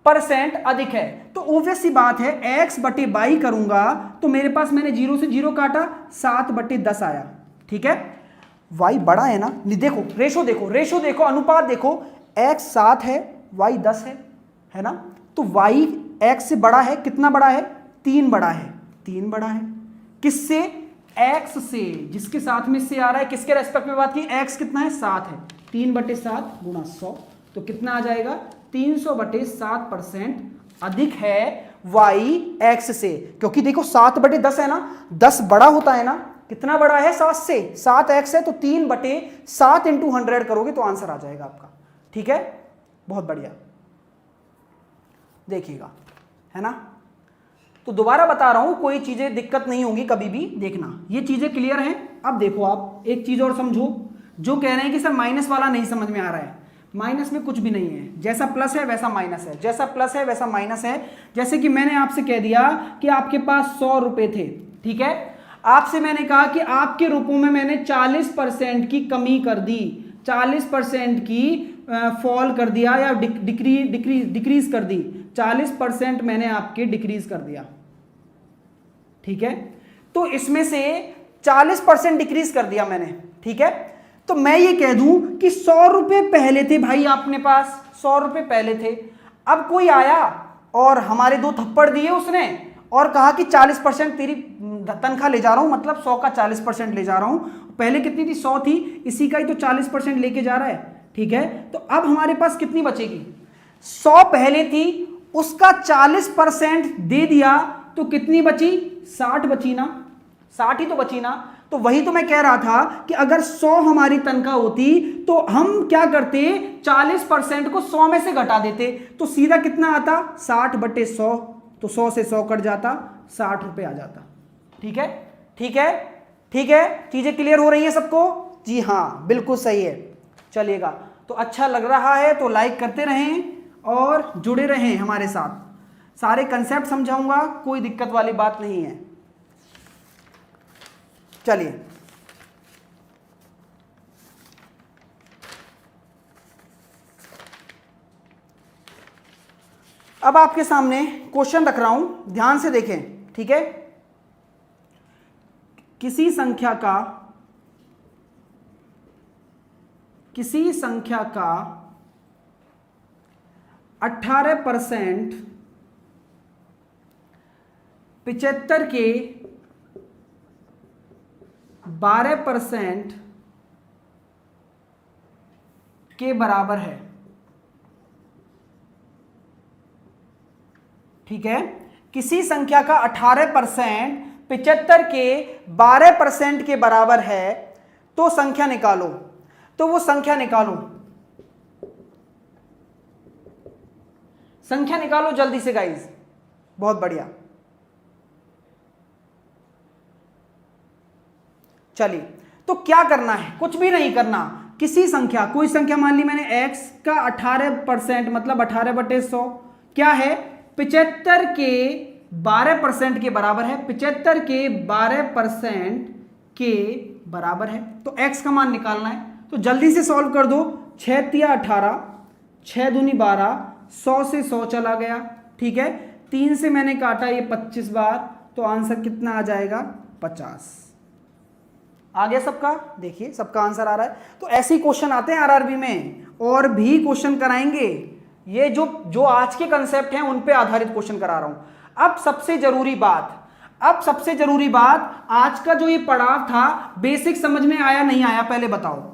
परसेंट अधिक है? तो ऑब्वियस सी बात है, x/y करूंगा तो मेरे पास, मैंने 0 से 0 काटा, 7/10 आया, ठीक है? y बड़ा है ना, देखो रेशो देखो, अनुपात देखो, x 7 है, y 10 है ना? तो y x से बड़ा है, कितना बड़ा है? 3 बड़ा है, 3 बड़ा है। किससे? x से, जिसके साथ में से आ रहा है, किसके रेस्पेक्ट में बात की? x कितना है? 7 है, 3/7 गुणा 100, तो कितना आ जाएगा? 300/7% अधिक है y x से, क्योंकि देखो 7/10 है ना, 10 बड़ा होता है ना, कितना बड़ा है? 7 से, 7x है, तो 3/7 × 100 करोगे तो आंसर आ जाएगा आपका, ठीक है? बहुत बढ़िया, देखिएगा, है ना? तो दोबारा बता रहा हूं, कोई चीजें दिक्कत नहीं होंगी कभी भी, देखना, ये चीजें क्लियर हैं। अब देखो, आप एक चीज और समझो, जो कह रहे हैं कि सर माइनस वाला नहीं समझ में आ रहा है, माइनस में कुछ भी नहीं है, जैसा प्लस है वैसा माइनस है, जैसा प्लस है वैसा माइनस है। जैसे कि मैंने आपसे कह दिया कि आपके पास 100 रुपए थे, ठीक है? आपसे मैंने कहा कि आपके रुपयों में मैंने 40% की कमी कर दी, 40% की फॉल कर दिया, या डिक्रीज कर दी, 40% मैंने आपके डिक्रीज कर दिया, ठीक है? तो इसमें से 40% डिक्रीज कर दिया मैंने, ठीक है? तो मैं ये कह दूं कि 100 रुपए पहले थे भाई, आपने पास 100 रुपए पहले थे। अब कोई आया और हमारे 2 थप्पड़ दिए उसने, और कहा कि 40% तेरी तनख्वाह ले जा रहा हूं, मतलब 100 का 40% ले जा रहा हूं। पहले कितनी थी? 100 थी, इसी का ही तो 40% लेके जा रहा है, ठीक है? तो अब हमारे पास कितनी बचेगी? 100 पहले थी, उसका 40% दे दिया, तो कितनी बची? 60 बची ना, 60 ही तो बची ना। तो वही तो मैं कह रहा था कि अगर 100 हमारी तनख्वाह होती तो हम क्या करते? 40% को 100 में से घटा देते, तो सीधा कितना आता? 60/100, तो 100 से 100 कट जाता, 60 रुपए आ जाता, ठीक है? ठीक है, ठीक है, चीजें क्लियर हो रही हैं सबको? जी हाँ, बिल्कुल सही है। चलिएगा, तो अच्छा लग रहा है तो लाइक करते रहें और जुड़े रहें हमारे साथ, सारे कंसेप्ट समझाऊंगा, कोई दिक्कत वाली बात नहीं है। चलिए, अब आपके सामने क्वेश्चन रख रहा हूं, ध्यान से देखें, ठीक है? किसी संख्या का किसी संख्या का 18% 75 के 12% के बराबर है। ठीक है, किसी संख्या का 18% 75 के 12% के बराबर है तो संख्या निकालो। तो वो संख्या निकालो, संख्या निकालो जल्दी से गाइस। बहुत बढ़िया, चलिए तो क्या करना है, कुछ भी नहीं करना। किसी संख्या, कोई संख्या मान ली मैंने x का 18% मतलब 18/100 क्या है, 75 के 12% के बराबर है। 75 के 12% के बराबर है तो x का मान निकालना है। तो जल्दी से सॉल्व कर दो। 6 तिया 18, 6 दूनी 12, 100 से 100 चला गया। ठीक है, 3 से मैंने काटा ये 25 बार, तो आंसर कितना आ जाएगा, 50। आ गया सबका, देखिए सबका आंसर आ रहा है। तो ऐसे ही क्वेश्चन आते हैं आरआरबी में, और भी क्वेश्चन कराएंगे। ये जो आज के कंसेप्ट हैं उन पे आधारित क्वेश्चन करा रहा हूं। अब सबसे जरूरी बात, आज का जो ये पड़ाव था, बेसिक समझ में आया नहीं आया पहले बताओ।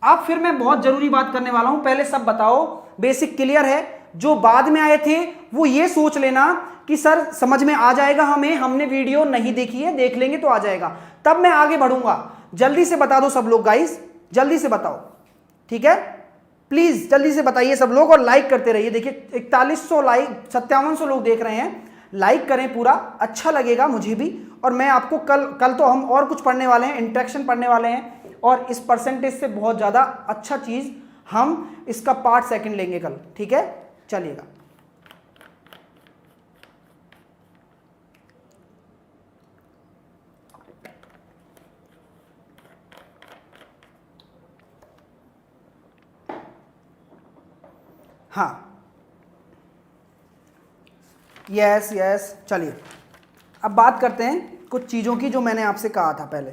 अब फिर मैं बहुत जरूरी बात करने वाला हूं, पहले सब बताओ बेसिक क्लियर है। जो बाद में आए थे वो ये सोच लेना कि सर समझ में आ जाएगा हमें, हमने वीडियो नहीं देखी है, देख लेंगे तो आ जाएगा, तब मैं आगे बढ़ूंगा। जल्दी से बता दो सब लोग गाइस, जल्दी से बताओ। ठीक है, प्लीज जल्दी से बताइए सब लोग, और लाइक करते रहिए। देखिए 4100 लाइक, 5700 लोग देख रहे हैं। लाइक करें पूरा, अच्छा लगेगा मुझे भी। और मैं आपको कल तो हम और कुछ पढ़ने वाले हैं, इंट्रैक्शन पढ़ने वाले हैं, और इस परसेंटेज से बहुत ज़्यादा अच्छा चीज़ हम इसका पार्ट सेकंड लेंगे कल। ठीक है, चलिएगा। हाँ, यस, चलिए अब बात करते हैं कुछ चीज़ों की जो मैंने आपसे कहा था पहले।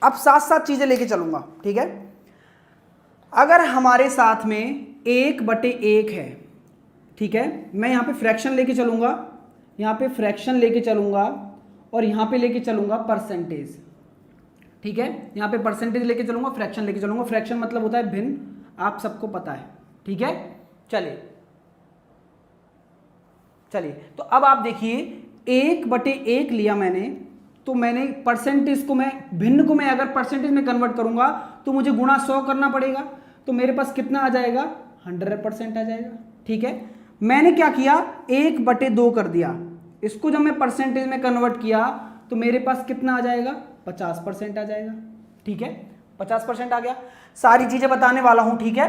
अब साथ साथ चीज़ें लेके चलूंगा। ठीक है, अगर हमारे साथ में 1/1 है, ठीक है, मैं यहाँ पे फ्रैक्शन लेके चलूंगा, यहाँ पे फ्रैक्शन लेके चलूंगा, और यहाँ पे लेके चलूंगा परसेंटेज। ठीक है, यहाँ पे परसेंटेज लेके चलूंगा, फ्रैक्शन लेके चलूंगा। फ्रैक्शन मतलब होता है भिन्न, आप सबको पता है। ठीक है, चलिए तो अब आप देखिए 1/1 लिया मैंने, तो मैंने परसेंटेज को, मैं भिन्न को मैं अगर परसेंटेज में कन्वर्ट करूंगा तो मुझे गुणा 100 करना पड़ेगा। तो मेरे पास कितना आ जाएगा, 100% आ जाएगा। ठीक है, मैंने क्या किया, 1/2 कर दिया। इसको जब मैं परसेंटेज में कन्वर्ट किया तो मेरे पास कितना आ जाएगा, 50% आ जाएगा। ठीक है, 50% आ गया। सारी चीजें बताने वाला हूं। ठीक है,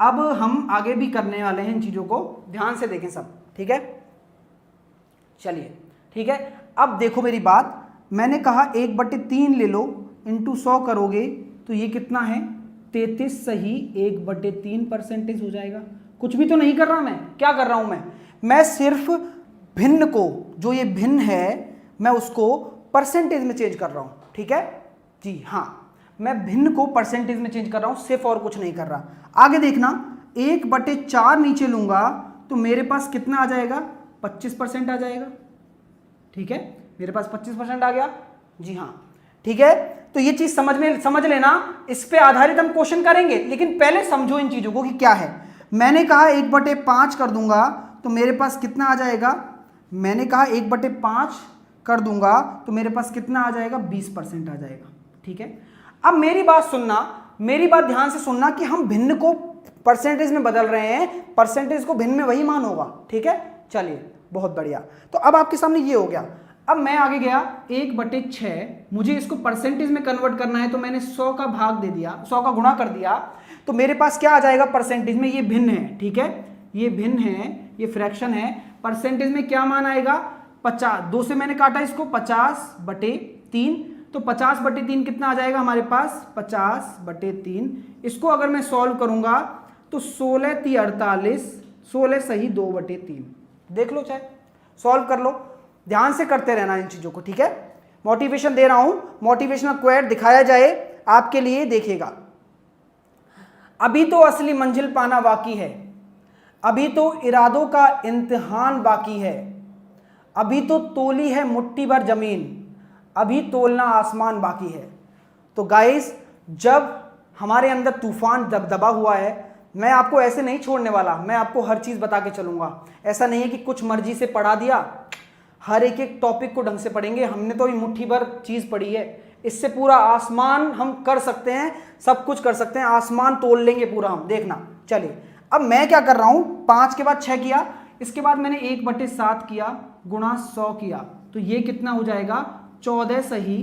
अब हम आगे भी करने वाले हैं इन चीजों को, ध्यान से देखें सब। ठीक है, चलिए ठीक है। अब देखो मेरी बात, मैंने कहा 1/3 ले लो, इंटू 100 करोगे तो ये कितना है, 33 सही 1/3% हो जाएगा। कुछ भी तो नहीं कर रहा मैं, क्या कर रहा हूं मैं सिर्फ भिन्न को, जो ये भिन्न है मैं उसको परसेंटेज में चेंज कर रहा हूं। ठीक है जी, हाँ, मैं भिन्न को परसेंटेज में चेंज कर रहा हूं, सिर्फ और कुछ नहीं कर रहा। आगे देखना, 1/4 नीचे लूंगा तो मेरे पास कितना आ जाएगा, 25% आ जाएगा। ठीक है, मेरे पास 25% आ गया जी, हाँ ठीक है। तो ये चीज समझ लेना, इस पे आधारित हम क्वेश्चन करेंगे, लेकिन पहले समझो इन चीजों को कि क्या है। मैंने कहा 1/5 कर दूंगा तो मेरे पास कितना आ जाएगा, मैंने कहा 1/5 कर दूंगा तो मेरे पास कितना आ जाएगा, 20% आ जाएगा। ठीक है, अब मेरी बात सुनना, मेरी बात ध्यान से सुनना कि हम भिन्न को परसेंटेज में बदल रहे हैं, परसेंटेज को भिन्न में वही मान होगा। ठीक है, चलिए बहुत बढ़िया। तो अब आपके सामने ये हो गया। अब मैं आगे गया 1/6, मुझे इसको परसेंटेज में कन्वर्ट करना है तो मैंने 100 का भाग दे दिया, 100 का गुणा कर दिया, तो मेरे पास क्या आ जाएगा परसेंटेज में, ये भिन्न है। ठीक है, ये भिन्न है, ये फ्रैक्शन है, परसेंटेज में क्या मान आएगा, 50। 2 से मैंने काटा इसको, 50/3, तो 50/3 कितना आ जाएगा हमारे पास, 50/3। इसको अगर मैं सॉल्व करूंगा तो 16 × 48, 16 सही 2/3। देख लो, चाहे सॉल्व कर लो, ध्यान से करते रहना इन चीजों को। ठीक है, मोटिवेशन दे रहा हूं, मोटिवेशनल क्वेट दिखाया जाए आपके लिए, देखिएगा। अभी तो असली मंजिल पाना बाकी है, अभी तो इरादों का इम्तिहान बाकी है, अभी तो तोली है मुट्ठी भर जमीन, अभी तोलना आसमान बाकी है। तो गाइस, जब हमारे अंदर तूफान दबदबा हुआ है, मैं आपको ऐसे नहीं छोड़ने वाला, मैं आपको हर चीज़ बता के चलूँगा। ऐसा नहीं है कि कुछ मर्जी से पढ़ा दिया, हर एक एक टॉपिक को ढंग से पढ़ेंगे। हमने तो ये मुट्ठी भर चीज़ पढ़ी है, इससे पूरा आसमान हम कर सकते हैं, सब कुछ कर सकते हैं, आसमान तोल लेंगे पूरा हम, देखना। चलिए, अब मैं क्या कर रहा हूँ, 5 के बाद 6 किया, इसके बाद मैंने 1/7 किया गुणा 100 किया, तो ये कितना हो जाएगा 14 सही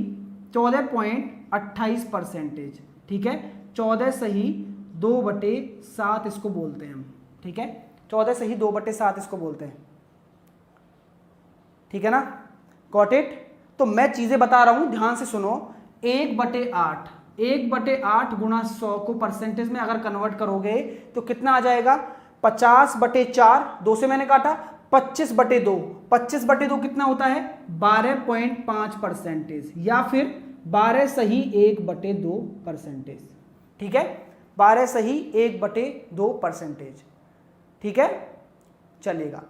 14.28%। ठीक है, 14 सही 2/7 इसको बोलते हैं हम। ठीक है, 14 सही 2/7 इसको बोलते हैं। ठीक है ना, गॉट इट। तो मैं चीजें बता रहा हूं, ध्यान से सुनो। 1/8 गुणा 100 को परसेंटेज में अगर कन्वर्ट करोगे तो कितना आ जाएगा, 50/4, 2 से मैंने काटा, 25/2, 25/2 कितना होता है 12.5%, या फिर 12 सही 1/2%। ठीक है, 12 सही 1/2%। ठीक है, चलेगा।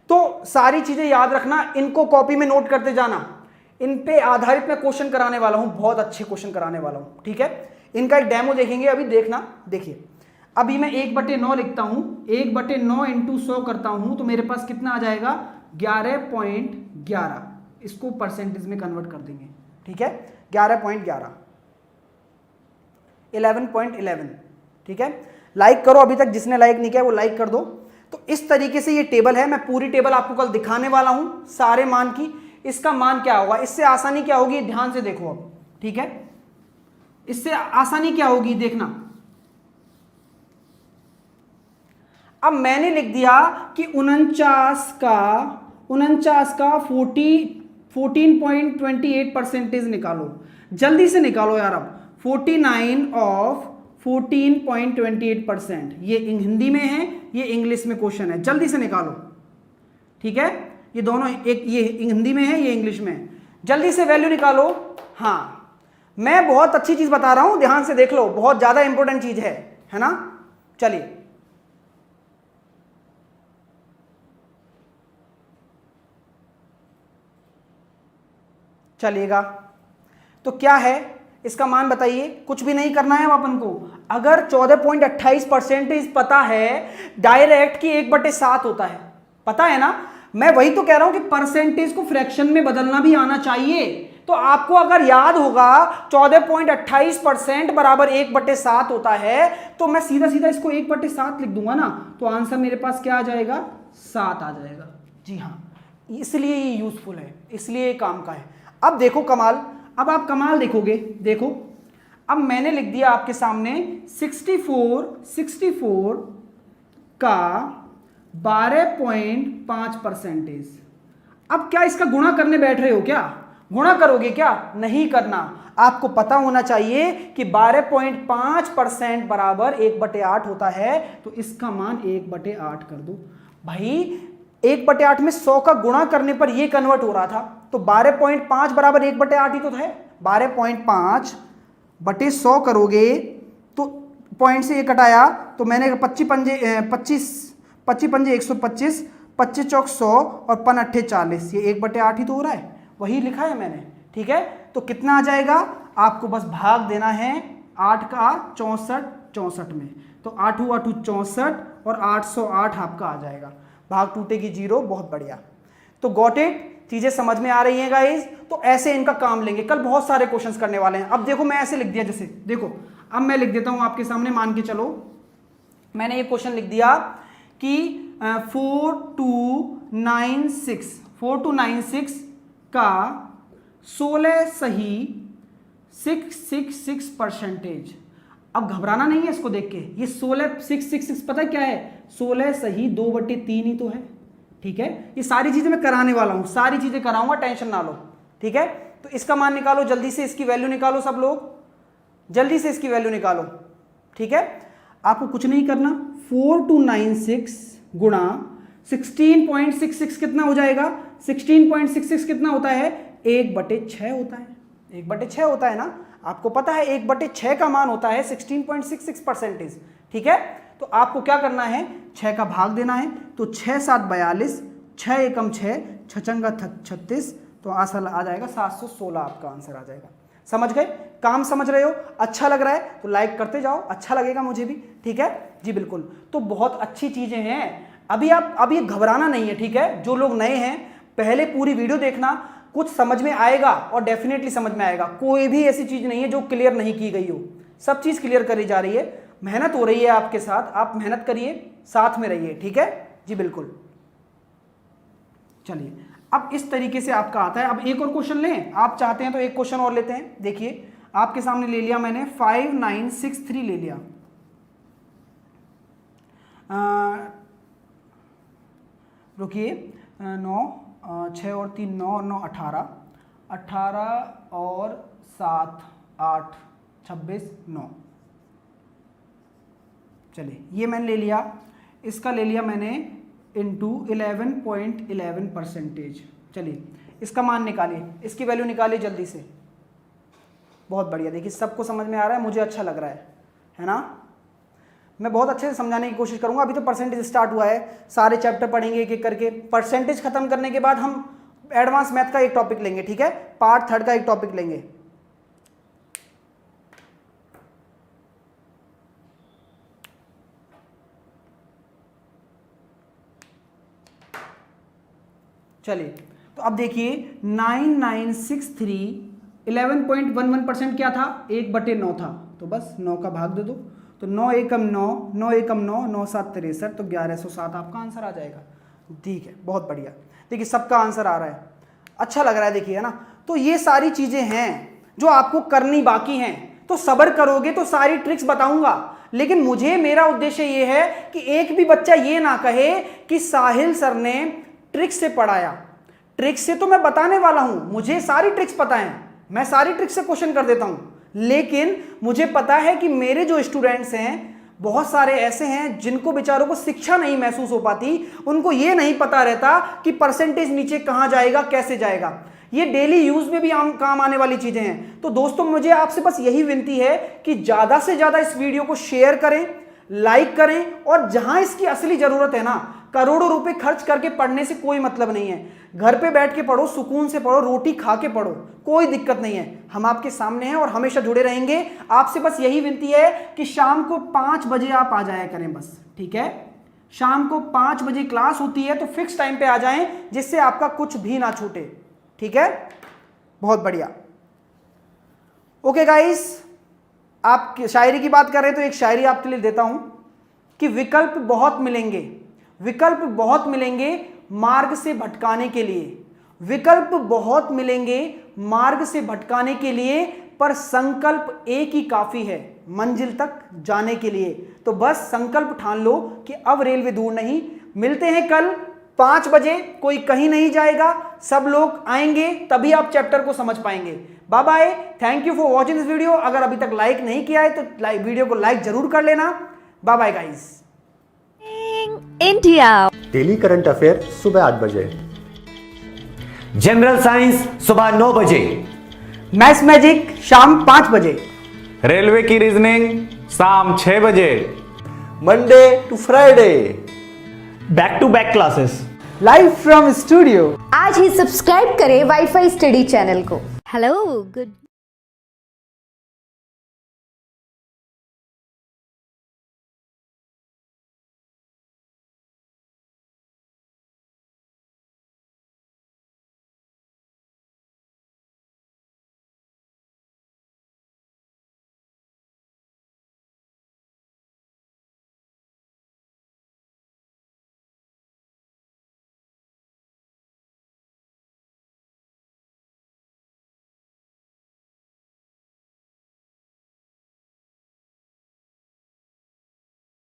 तो सारी चीजें याद रखना, इनको कॉपी में नोट करते जाना, इन पे आधारित मैं क्वेश्चन कराने वाला हूं, बहुत अच्छे क्वेश्चन कराने वाला हूं। ठीक है, इनका एक डेमो देखेंगे अभी, देखना। देखिए, अभी मैं 1/9 लिखता हूं, 1/9 × 100 करता हूं, तो मेरे पास कितना आ जाएगा 11.11। इसको परसेंटेज में कन्वर्ट कर देंगे। ठीक है, 11.11, 11.11। ठीक है, लाइक करो, अभी तक जिसने लाइक नहीं किया वो लाइक कर दो। तो इस तरीके से ये टेबल है, मैं पूरी टेबल आपको कल दिखाने वाला हूं, सारे मान की। इसका मान क्या होगा, इससे आसानी क्या होगी, ध्यान से देखो अब। ठीक है, इससे आसानी क्या होगी देखना। अब मैंने लिख दिया कि 49 का 14.28% निकालो, जल्दी से निकालो यार। अब 49 ऑफ 14.28%, ये हिंदी में है, ये इंग्लिश में क्वेश्चन है, जल्दी से निकालो। ठीक है, ये दोनों, एक ये हिंदी में है, ये इंग्लिश में है, जल्दी से वैल्यू निकालो। हाँ, मैं बहुत अच्छी चीज बता रहा हूं, ध्यान से देख लो, बहुत ज्यादा इंपॉर्टेंट चीज है ना। चलिए, चलिएगा। तो क्या है इसका मान बताइए, कुछ भी नहीं करना है अब अपन को। अगर 14.28% पता है, डायरेक्ट की 1/7 होता है, पता है ना। मैं वही तो कह रहा हूं कि परसेंटेज को फ्रैक्शन में बदलना भी आना चाहिए। तो आपको अगर याद होगा 14.28% बराबर 1/7 होता है, तो मैं सीधा सीधा इसको 1/7 लिख दूंगा ना, तो आंसर मेरे पास क्या आ जाएगा 7 आ जाएगा। जी हाँ, इसलिए ये यूजफुल है, इसलिए ये काम का है। अब देखो कमाल, अब आप कमाल देखोगे। देखो, अब मैंने लिख दिया आपके सामने 64 का 12.5%। अब क्या इसका गुणा करने बैठ रहे हो, क्या गुणा करोगे क्या, नहीं करना। आपको पता होना चाहिए कि 12.5% बराबर 1/8 होता है, तो इसका मान 1/8 कर दो भाई। 1/8 में 100 का गुणा करने पर यह कन्वर्ट हो रहा था, तो 12.5 बराबर 1/8 ही तो है। 12.5/100 करोगे तो पॉइंट से ये कटाया, तो मैंने 25 पंजे 125, 25 चौक 100 और 5 अट्ठे 40, ये 1/8 ही तो हो रहा है, वही लिखा है मैंने। ठीक है, तो कितना आ जाएगा, आपको बस भाग देना है 8 का 64 में, तो 8 64 और 808 आपका आ जाएगा, भाग टूटेगी 0। बहुत बढ़िया। तो गॉट इट, चीजें समझ में आ रही हैं गाइस। तो ऐसे इनका काम लेंगे, कल बहुत सारे क्वेश्चंस करने वाले हैं। अब देखो, मैं ऐसे लिख दिया, जैसे देखो, अब मैं लिख देता हूं आपके सामने, मान के चलो मैंने ये क्वेश्चन लिख दिया कि 4296 का 16 सही 666%। अब घबराना नहीं है इसको देख के, ये 16 पता है क्या है, 16 सही 2/3 ही तो है। ठीक है, ये सारी चीजें मैं कराने वाला हूं, सारी चीजें कराऊंगा, टेंशन ना लो। ठीक है, तो इसका मान निकालो, जल्दी से इसकी वैल्यू निकालो, सब लोग जल्दी से इसकी वैल्यू निकालो। ठीक है, आपको कुछ नहीं करना, 4296 गुणा 16.66 कितना हो जाएगा, 16.66 कितना होता है, 1/6 होता है, 1/6 होता है ना। आपको पता है 1/6 का मान होता है 16.66%। ठीक है। तो आपको क्या करना है, 6 का भाग देना है, तो 6 7 42, 6 एकम 6, 6 चंगा 36, तो आंसर आ जाएगा 716 आपका आंसर आ जाएगा। समझ गए, काम समझ रहे हो, अच्छा लग रहा है तो लाइक करते जाओ, अच्छा लगेगा मुझे भी, ठीक है जी बिल्कुल। तो बहुत अच्छी चीजें हैं, अब ये घबराना नहीं है, ठीक है। जो लोग नए हैं पहले पूरी वीडियो देखना, कुछ समझ में आएगा और डेफिनेटली समझ में आएगा। कोई भी ऐसी चीज नहीं है जो क्लियर नहीं की गई हो, सब चीज क्लियर करी जा रही है, मेहनत हो रही है आपके साथ, आप मेहनत करिए, साथ में रहिए, ठीक है जी बिल्कुल। चलिए अब इस तरीके से आपका आता है। अब एक और क्वेश्चन लें, आप चाहते हैं तो एक क्वेश्चन और लेते हैं। देखिए आपके सामने ले लिया मैंने 5963 ले लिया, रुकिए 9 6 और 3 9 और 9 18, 18 और 7 8 26 9। चलिए ये मैंने ले लिया, इसका ले लिया मैंने इंटू 11.11%। चलिए इसका मान निकालिए, इसकी वैल्यू निकालिए जल्दी से। बहुत बढ़िया, देखिए सबको समझ में आ रहा है, मुझे अच्छा लग रहा है ना। मैं बहुत अच्छे से समझाने की कोशिश करूंगा। अभी तो परसेंटेज स्टार्ट हुआ है, सारे चैप्टर पढ़ेंगे एक एक करके। परसेंटेज खत्म करने के बाद हम एडवांस मैथ का एक टॉपिक लेंगे, ठीक है, पार्ट 3 का एक टॉपिक लेंगे। चलिए तो अब देखिए 9963 11.11% क्या था, 1/9 था, तो बस 9 का भाग दे दो, तो 9 एकम 9, 9 एकम 9, 9 7 63, तो 1107 आपका आंसर आ जाएगा। ठीक है, बहुत बढ़िया, देखिए सबका आंसर आ रहा है, अच्छा लग रहा है, देखिए है ना। तो ये सारी चीजें हैं जो आपको करनी बाकी हैं, तो सब्र करोगे तो सारी ट्रिक्स बताऊंगा। लेकिन मेरा उद्देश्य ये है कि एक भी बच्चा ये ना कहे कि साहिल सर ने ट्रिक्स से पढ़ाया। ट्रिक्स से तो मैं बताने वाला हूं, मुझे सारी ट्रिक्स पता है, मैं सारी ट्रिक्स से क्वेश्चन कर देता हूं, लेकिन मुझे पता है कि मेरे जो स्टूडेंट्स हैं बहुत सारे ऐसे हैं जिनको बेचारों को शिक्षा नहीं महसूस हो पाती, उनको ये नहीं पता रहता कि परसेंटेज नीचे कहां जाएगा, कैसे जाएगा। ये डेली यूज में भी काम आने वाली चीजें हैं। तो दोस्तों मुझे आपसे बस यही विनती है कि ज्यादा से ज्यादा इस वीडियो को शेयर करें, लाइक करें, और जहां इसकी असली जरूरत है ना, करोड़ों रुपए खर्च करके पढ़ने से कोई मतलब नहीं है। घर पे बैठ के पढ़ो, सुकून से पढ़ो, रोटी खा के पढ़ो, कोई दिक्कत नहीं है। हम आपके सामने हैं और हमेशा जुड़े रहेंगे। आपसे बस यही विनती है कि शाम को 5 बजे आप आ जाया करें बस, ठीक है। शाम को 5 बजे क्लास होती है, तो फिक्स टाइम पे आ जाएं, जिससे आपका कुछ भी ना छूटे, ठीक है। बहुत बढ़िया, ओके गाइस। आप शायरी की बात कर रहे हैं तो एक शायरी आपके लिए देता हूं कि विकल्प बहुत मिलेंगे, विकल्प बहुत मिलेंगे मार्ग से भटकाने के लिए, विकल्प बहुत मिलेंगे मार्ग से भटकाने के लिए, पर संकल्प एक ही काफी है मंजिल तक जाने के लिए। तो बस संकल्प ठान लो कि अब रेलवे दूर नहीं। मिलते हैं कल 5 बजे, कोई कहीं नहीं जाएगा, सब लोग आएंगे, तभी आप चैप्टर को समझ पाएंगे। Bye bye, thank you for watching this video. अगर अभी तक लाइक नहीं किया है तो वीडियो को लाइक जरूर कर लेना। Bye bye guys. India, daily current affair सुबह 8 बजे, जनरल साइंस सुबह 9 बजे, मैथ्स मैजिक शाम 5 बजे, रेलवे की रीजनिंग शाम 6 बजे, Monday to Friday, back to back classes, live from studio. आज ही सब्सक्राइब करें वाईफाई स्टडी चैनल को। hello, good